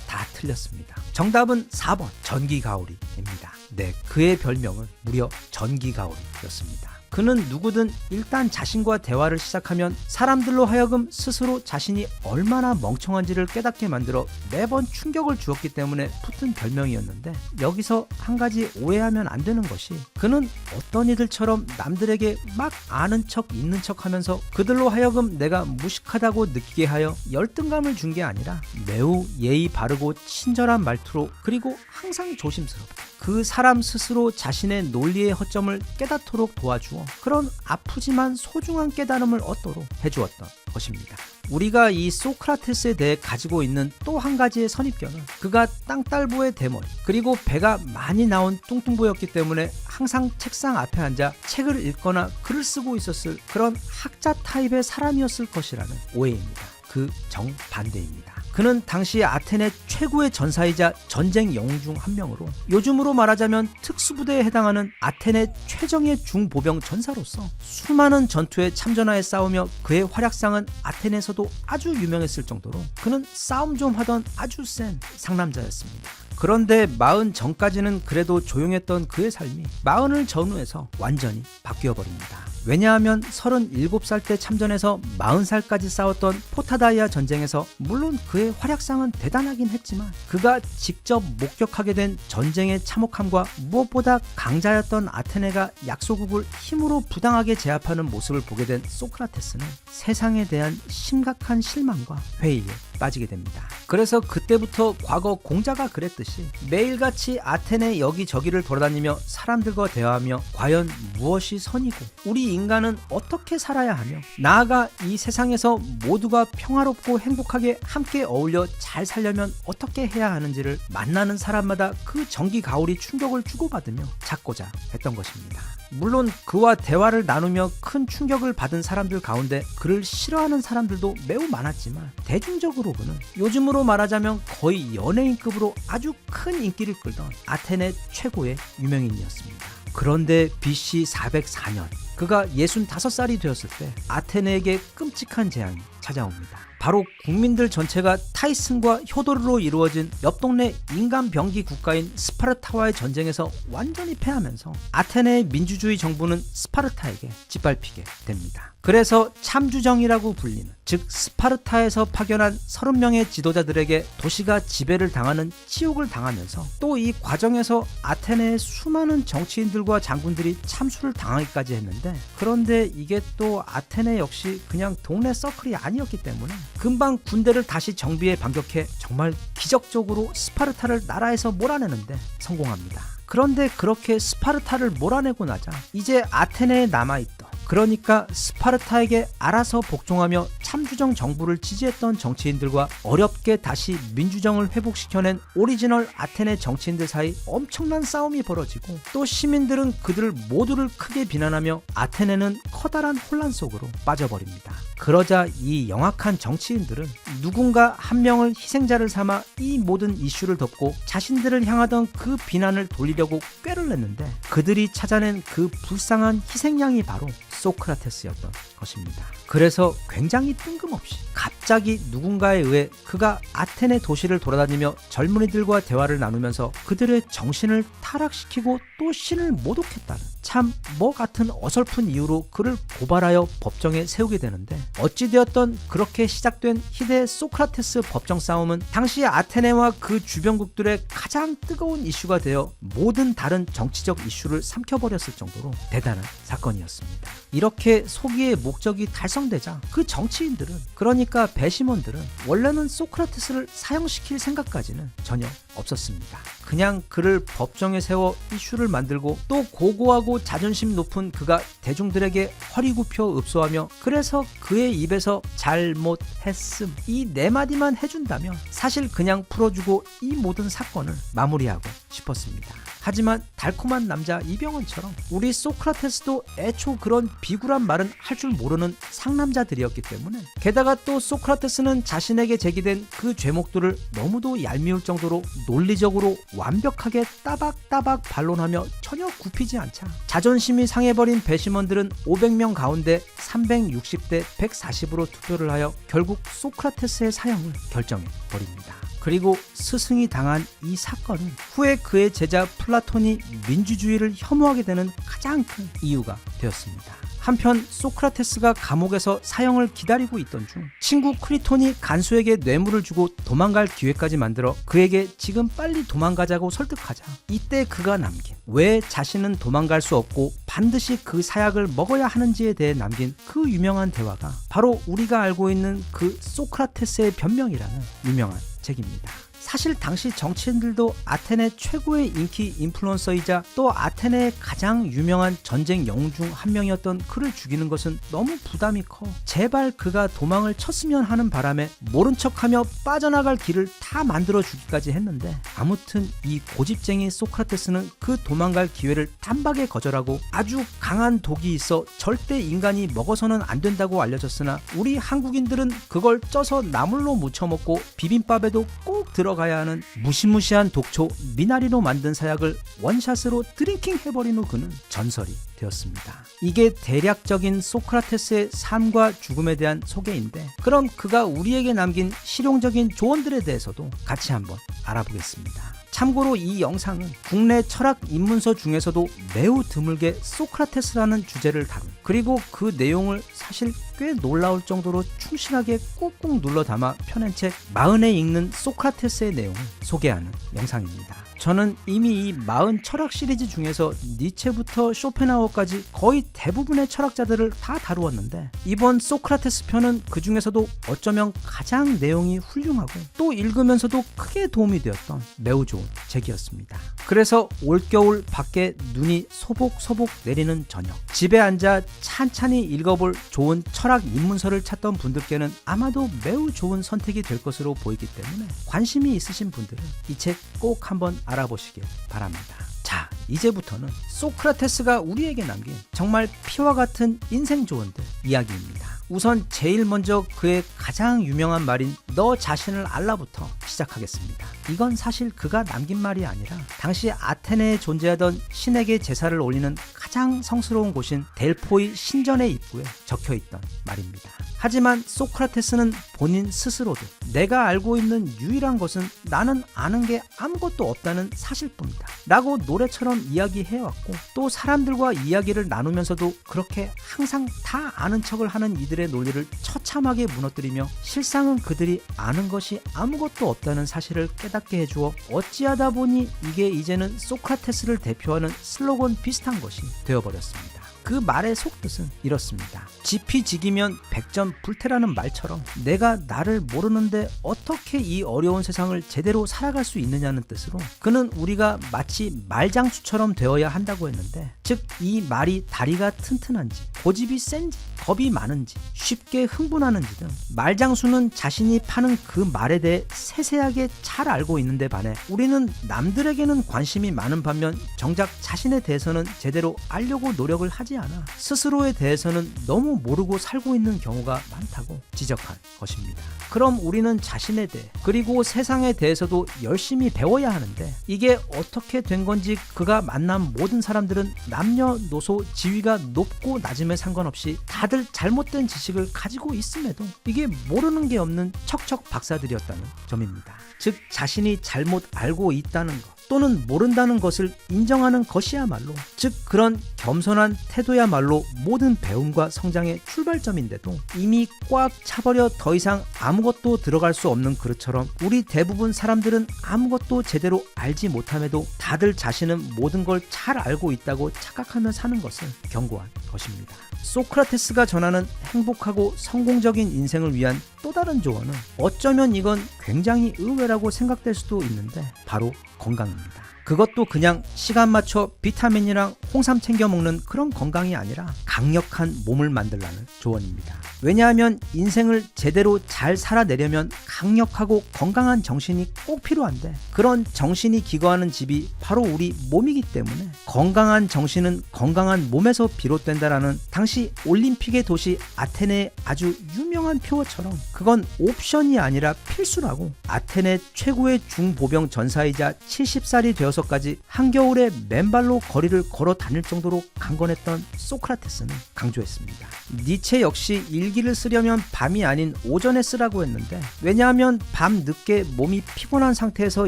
다 틀렸습니다. 정답은 4번 전기가오리입니다. 네, 그의 별명은 무려 전기가오리였습니다. 그는 누구든 일단 자신과 대화를 시작하면 사람들로 하여금 스스로 자신이 얼마나 멍청한지를 깨닫게 만들어 매번 충격을 주었기 때문에 붙은 별명이었는데, 여기서 한 가지 오해하면 안 되는 것이, 그는 어떤 이들처럼 남들에게 막 아는 척 있는 척 하면서 그들로 하여금 내가 무식하다고 느끼게 하여 열등감을 준 게 아니라 매우 예의 바르고 친절한 말투로, 그리고 항상 조심스럽게 그 사람 스스로 자신의 논리의 허점을 깨닫도록 도와주어 그런 아프지만 소중한 깨달음을 얻도록 해주었던 것입니다. 우리가 이 소크라테스에 대해 가지고 있는 또 한 가지의 선입견은, 그가 땅딸보의 대머리 그리고 배가 많이 나온 뚱뚱보였기 때문에 항상 책상 앞에 앉아 책을 읽거나 글을 쓰고 있었을 그런 학자 타입의 사람이었을 것이라는 오해입니다. 그 정반대입니다. 그는 당시 아테네 최고의 전사이자 전쟁 영웅 중 한 명으로, 요즘으로 말하자면 특수부대에 해당하는 아테네 최정예 중보병 전사로서 수많은 전투에 참전하여 싸우며 그의 활약상은 아테네에서도 아주 유명했을 정도로 그는 싸움 좀 하던 아주 센 상남자였습니다. 그런데 40 전까지는 그래도 조용했던 그의 삶이 40을 전후해서 완전히 바뀌어버립니다. 왜냐하면 37살 때 참전해서 40살까지 싸웠던 포타다이아 전쟁에서 물론 그의 활약상은 대단하긴 했지만, 그가 직접 목격하게 된 전쟁의 참혹함과 무엇보다 강자였던 아테네가 약소국을 힘으로 부당하게 제압하는 모습을 보게 된 소크라테스는 세상에 대한 심각한 실망과 회의에 빠지게 됩니다. 그래서 그때부터 과거 공자가 그랬듯이 매일같이 아테네 여기저기를 돌아다니며 사람들과 대화하며 과연 무엇이 선이고 우리 인간은 어떻게 살아야 하며 나아가 이 세상에서 모두가 평화롭고 행복하게 함께 어울려 잘 살려면 어떻게 해야 하는지를 만나는 사람마다 그 정기가오리 충격을 주고받으며 찾고자 했던 것입니다. 물론 그와 대화를 나누며 큰 충격을 받은 사람들 가운데 그를 싫어하는 사람들도 매우 많았지만, 대중적으로 그는 요즘으로 말하자면 거의 연예인급으로 아주 큰 인기를 끌던 아테네 최고의 유명인이었습니다. 그런데 BC 404년 그가 65살이 되었을 때 아테네에게 끔찍한 재앙이 찾아옵니다. 바로 국민들 전체가 타이슨과 효도르로 이루어진 옆 동네 인간병기 국가인 스파르타와의 전쟁에서 완전히 패하면서 아테네의 민주주의 정부는 스파르타에게 짓밟히게 됩니다. 그래서 참주정이라고 불리는, 즉 스파르타에서 파견한 30명의 지도자들에게 도시가 지배를 당하는 치욕을 당하면서 또 이 과정에서 아테네의 수많은 정치인들과 장군들이 참수를 당하기까지 했는데, 그런데 이게 또 아테네 역시 그냥 동네 서클이 아니었기 때문에 금방 군대를 다시 정비해 반격해 정말 기적적으로 스파르타를 나라에서 몰아내는데 성공합니다. 그런데 그렇게 스파르타를 몰아내고 나자 이제 아테네에 남아있던, 그러니까 스파르타에게 알아서 복종하며 참주정 정부를 지지했던 정치인들과 어렵게 다시 민주정을 회복시켜낸 오리지널 아테네 정치인들 사이 엄청난 싸움이 벌어지고, 또 시민들은 그들 모두를 크게 비난하며 아테네는 커다란 혼란 속으로 빠져버립니다. 그러자 이 영악한 정치인들은 누군가 한 명을 희생자를 삼아 이 모든 이슈를 덮고 자신들을 향하던 그 비난을 돌리려고 꾀를 냈는데, 그들이 찾아낸 그 불쌍한 희생양이 바로 소크라테스였던 것입니다. 그래서 굉장히 뜬금없이 갑자기 누군가에 의해 그가 아테네 도시를 돌아다니며 젊은이들과 대화를 나누면서 그들의 정신을 타락시키고 또 신을 모독했다는 참 뭐 같은 어설픈 이유로 그를 고발하여 법정에 세우게 되는데, 어찌되었던 그렇게 시작된 희대의 소크라테스 법정 싸움은 당시 아테네와 그 주변국들의 가장 뜨거운 이슈가 되어 모든 다른 정치적 이슈를 삼켜버렸을 정도로 대단한 사건이었습니다. 이렇게 소기의 목적이 달성되자 그 정치인들은, 그러니까 배심원들은 원래는 소크라테스를 사형시킬 생각까지는 전혀 없었습니다. 그냥 그를 법정에 세워 이슈를 만들고 또 고고하고 자존심 높은 그가 대중들에게 허리 굽혀 읍소하며 그래서 그의 입에서 잘못했음 이 네 마디만 해준다면 사실 그냥 풀어주고 이 모든 사건을 마무리하고 싶었습니다. 하지만 달콤한 남자 이병헌처럼 우리 소크라테스도 애초 그런 비굴한 말은 할 줄 모르는 상남자들이었기 때문에, 게다가 또 소크라테스는 자신에게 제기된 그 죄목들을 너무도 얄미울 정도로 논리적으로 완벽하게 따박따박 반론하며 전혀 굽히지 않자 자존심이 상해버린 배심원들은 500명 가운데 360대 140으로 투표를 하여 결국 소크라테스의 사형을 결정해버립니다. 그리고 스승이 당한 이 사건은 후에 그의 제자 플라톤이 민주주의를 혐오하게 되는 가장 큰 이유가 되었습니다. 한편 소크라테스가 감옥에서 사형을 기다리고 있던 중 친구 크리톤이 간수에게 뇌물을 주고 도망갈 기회까지 만들어 그에게 지금 빨리 도망가자고 설득하자 이때 그가 남긴 왜 자신은 도망갈 수 없고 반드시 그 사약을 먹어야 하는지에 대해 남긴 그 유명한 대화가 바로 우리가 알고 있는 그 소크라테스의 변명이라는 유명한 책입니다. 사실 당시 정치인들도 아테네 최고의 인기 인플루언서이자 또 아테네의 가장 유명한 전쟁 영웅 중 한 명이었던 그를 죽이는 것은 너무 부담이 커 제발 그가 도망을 쳤으면 하는 바람에 모른 척하며 빠져나갈 길을 다 만들어 주기까지 했는데 아무튼 이 고집쟁이 소크라테스는 그 도망갈 기회를 단박에 거절하고 아주 강한 독이 있어 절대 인간이 먹어서는 안 된다고 알려졌으나 우리 한국인들은 그걸 쪄서 나물로 무쳐 먹고 비빔밥에도 꼭 들어가야 하는 무시무시한 독초 미나리로 만든 사약을 원샷으로 드링킹 해버린 후 그는 전설이 되었습니다. 이게 대략적인 소크라테스의 삶과 죽음에 대한 소개인데 그럼 그가 우리에게 남긴 실용적인 조언들에 대해서도 같이 한번 알아보겠습니다. 참고로 이 영상은 국내 철학 입문서 중에서도 매우 드물게 소크라테스라는 주제를 다룬 그리고 그 내용을 사실 꽤 놀라울 정도로 충실하게 꾹꾹 눌러 담아 펴낸 책 40에 읽는 소크라테스의 내용을 소개하는 영상입니다. 저는 이미 이 40 철학 시리즈 중에서 니체부터 쇼펜하우어까지 거의 대부분의 철학자들을 다 다루었는데 이번 소크라테스 편은 그 중에서도 어쩌면 가장 내용이 훌륭하고 또 읽으면서도 크게 도움이 되었던 매우 좋은 책이었습니다. 그래서 올겨울 밖에 눈이 소복소복 내리는 저녁 집에 앉아 찬찬히 읽어볼 좋은 철학 입문서를 찾던 분들께는 아마도 매우 좋은 선택이 될 것으로 보이기 때문에 관심이 있으신 분들은 이 책 꼭 한번 알아보시길 바랍니다. 자, 이제부터는 소크라테스가 우리에게 남긴 정말 피와 같은 인생 조언들 이야기입니다. 우선 제일 먼저 그의 가장 유명한 말인 너 자신을 알라부터 시작하겠습니다. 이건 사실 그가 남긴 말이 아니라 당시 아테네에 존재하던 신에게 제사를 올리는 가장 성스러운 곳인 델포이 신전의 입구에 적혀있던 말입니다. 하지만 소크라테스는 본인 스스로도 내가 알고 있는 유일한 것은 나는 아는 게 아무것도 없다는 사실뿐이다 라고 노래처럼 이야기해왔고 또 사람들과 이야기를 나누면서도 그렇게 항상 다 아는 척을 하는 이들의 논리를 처참하게 무너뜨리며 실상은 그들이 아는 것이 아무것도 없다는 사실을 깨닫게 해주어 어찌하다 보니 이게 이제는 소크라테스를 대표하는 슬로건 비슷한 것이 되어버렸습니다. 그 말의 속뜻은 이렇습니다. 지피지기면 백전 불태라는 말처럼 내가 나를 모르는데 어떻게 이 어려운 세상을 제대로 살아갈 수 있느냐는 뜻으로 그는 우리가 마치 말장수처럼 되어야 한다고 했는데 즉 이 말이 다리가 튼튼한지 고집이 센지 겁이 많은지 쉽게 흥분하는지 등 말장수는 자신이 파는 그 말에 대해 세세하게 잘 알고 있는데 반해 우리는 남들에게는 관심이 많은 반면 정작 자신에 대해서는 제대로 알려고 노력을 하지 않아 스스로에 대해서는 너무 모르고 살고 있는 경우가 많다고 지적한 것입니다. 그럼 우리는 자신에 대해 그리고 세상에 대해서도 열심히 배워야 하는데 이게 어떻게 된 건지 그가 만난 모든 사람들은 남녀노소 지위가 높고 낮음에 상관없이 다들 잘못된 지식을 가지고 있음에도 이게 모르는 게 없는 척척 박사들이었다는 점입니다. 즉 자신이 잘못 알고 있다는 것 또는 모른다는 것을 인정하는 것이야말로 즉 그런 겸손한 태도야말로 모든 배움과 성장의 출발점인데도 이미 꽉 차버려 더 이상 아무것도 들어갈 수 없는 그릇처럼 우리 대부분 사람들은 아무것도 제대로 알지 못함에도 다들 자신은 모든 걸 잘 알고 있다고 착각하며 사는 것을 경고한 것입니다. 소크라테스가 전하는 행복하고 성공적인 인생을 위한 또 다른 조언은 어쩌면 이건 굉장히 의외라고 생각될 수도 있는데 바로 건강입니다. 그것도 그냥 시간 맞춰 비타민이랑 홍삼 챙겨 먹는 그런 건강이 아니라 강력한 몸을 만들라는 조언입니다. 왜냐하면 인생을 제대로 잘 살아내려면 강력하고 건강한 정신이 꼭 필요한데 그런 정신이 기거하는 집이 바로 우리 몸이기 때문에 건강한 정신은 건강한 몸에서 비롯된다라는 당시 올림픽의 도시 아테네의 아주 유명한 표어처럼 그건 옵션이 아니라 필수라고 아테네 최고의 중보병 전사이자 70살이 되어서 비로소까지 한겨울에 맨발로 거리를 걸어 다닐 정도로 강건했던 소크라테스는 강조했습니다. 니체 역시 일기를 쓰려면 밤이 아닌 오전에 쓰라고 했는데, 왜냐하면 밤 늦게 몸이 피곤한 상태에서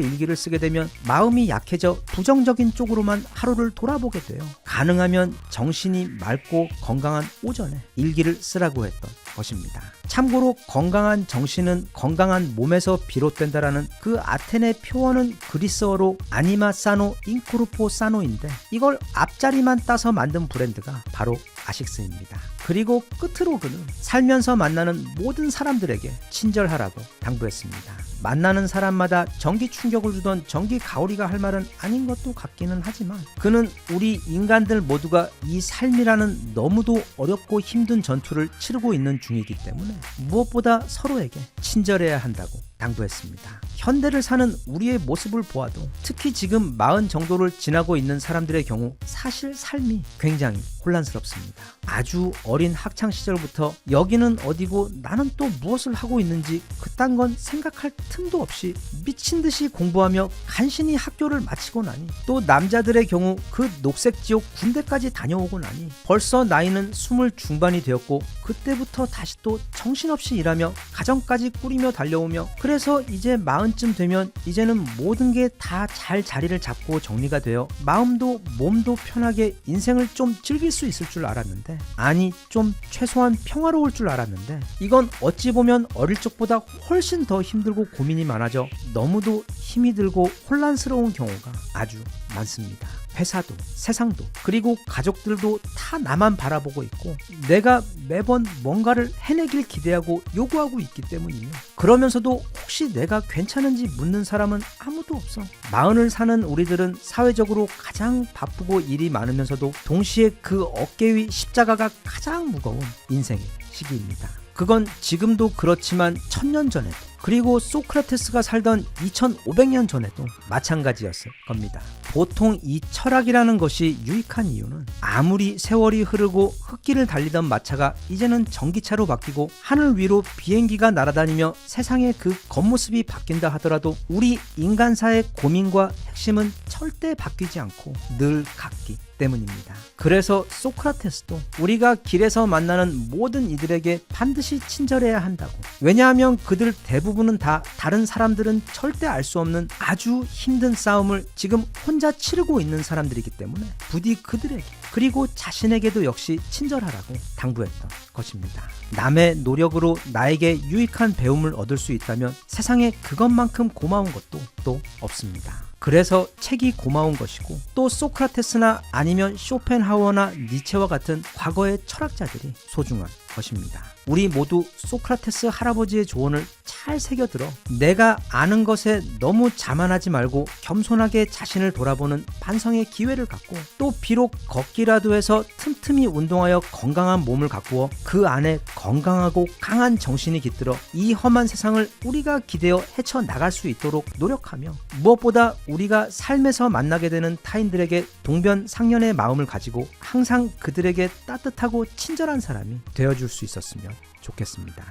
일기를 쓰게 되면 마음이 약해져 부정적인 쪽으로만 하루를 돌아보게 돼요. 가능하면 정신이 맑고 건강한 오전에 일기를 쓰라고 했던 것입니다. 참고로 건강한 정신은 건강한 몸에서 비롯된다라는 그 아테네 표현은 그리스어로 아니마 사노 인코르포 사노인데, 이걸 앞자리만 따서 만든 브랜드가 바로 아식스입니다. 그리고 끝으로 그는 살면서 만나는 모든 사람들에게 친절하라고 당부했습니다. 만나는 사람마다 전기 충격을 주던 전기 가오리가 할 말은 아닌 것도 같기는 하지만, 그는 우리 인간들 모두가 이 삶이라는 너무도 어렵고 힘든 전투를 치르고 있는 중이기 때문에 무엇보다 서로에게 친절해야 한다고 당부했습니다. 현대를 사는 우리의 모습을 보아도 특히 지금 40 정도를 지나고 있는 사람들의 경우 사실 삶이 굉장히 혼란스럽습니다. 아주 어린 학창시절부터 여기는 어디고 나는 또 무엇을 하고 있는지 그딴 건 생각할 틈도 없이 미친 듯이 공부하며 간신히 학교를 마치고 나니, 또 남자들의 경우 그 녹색지옥 군대까지 다녀오고 나니 벌써 나이는 20 중반이 되었고, 그때부터 다시 또 정신없이 일하며 가정까지 꾸리며 달려오며, 그래서 이제 40쯤 되면 이제는 모든 게 다 잘 자리를 잡고 정리가 되어 마음도 몸도 편하게 인생을 좀 즐길 수 있을 줄 알았는데, 아니 좀 최소한 평화로울 줄 알았는데, 이건 어찌 보면 어릴 적보다 훨씬 더 힘들고 고민이 많아져 너무도 힘이 들고 혼란스러운 경우가 아주 많습니다. 회사도 세상도 그리고 가족들도 다 나만 바라보고 있고, 내가 매번 뭔가를 해내길 기대하고 요구하고 있기 때문이며, 그러면서도 혹시 내가 괜찮은지 묻는 사람은 아무도 없어. 40을 사는 우리들은 사회적으로 가장 바쁘고 일이 많으면서도 동시에 그 어깨 위 십자가가 가장 무거운 인생의 시기입니다. 그건 지금도 그렇지만 1000년 전에도, 그리고 소크라테스가 살던 2500년 전에도 마찬가지였을 겁니다. 보통 이 철학이라는 것이 유익한 이유는, 아무리 세월이 흐르고 흙길을 달리던 마차가 이제는 전기차로 바뀌고 하늘 위로 비행기가 날아다니며 세상의 그 겉모습이 바뀐다 하더라도 우리 인간사의 고민과 핵심은 절대 바뀌지 않고 늘 같기 때문입니다. 그래서 소크라테스도 우리가 길에서 만나는 모든 이들에게 반드시 친절해야 한다고. 왜냐하면 그들 대부분은 다 다른 사람들은 절대 알 수 없는 아주 힘든 싸움을 지금 혼자 치르고 있는 사람들이기 때문에 부디 그들에게, 그리고 자신에게도 역시 친절하라고 당부했던 것입니다. 남의 노력으로 나에게 유익한 배움을 얻을 수 있다면 세상에 그것만큼 고마운 것도 또 없습니다. 그래서 책이 고마운 것이고, 또 소크라테스나 아니면 쇼펜하우어나 니체와 같은 과거의 철학자들이 소중한 것입니다. 우리 모두 소크라테스 할아버지의 조언을 잘 새겨들어 내가 아는 것에 너무 자만하지 말고 겸손하게 자신을 돌아보는 반성의 기회를 갖고, 또 비록 걷기라도 해서 틈틈이 운동하여 건강한 몸을 가꾸어 그 안에 건강하고 강한 정신이 깃들어 이 험한 세상을 우리가 기대어 헤쳐나갈 수 있도록 노력하며, 무엇보다 우리가 삶에서 만나게 되는 타인들에게 동변상련의 마음을 가지고 항상 그들에게 따뜻하고 친절한 사람이 되어줄 수 있었으면 좋겠습니다.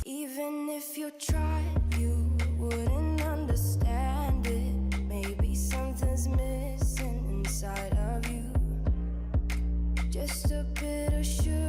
Even if you tried, you wouldn't understand it. Maybe something's missing inside of you. Just a bit of sugar.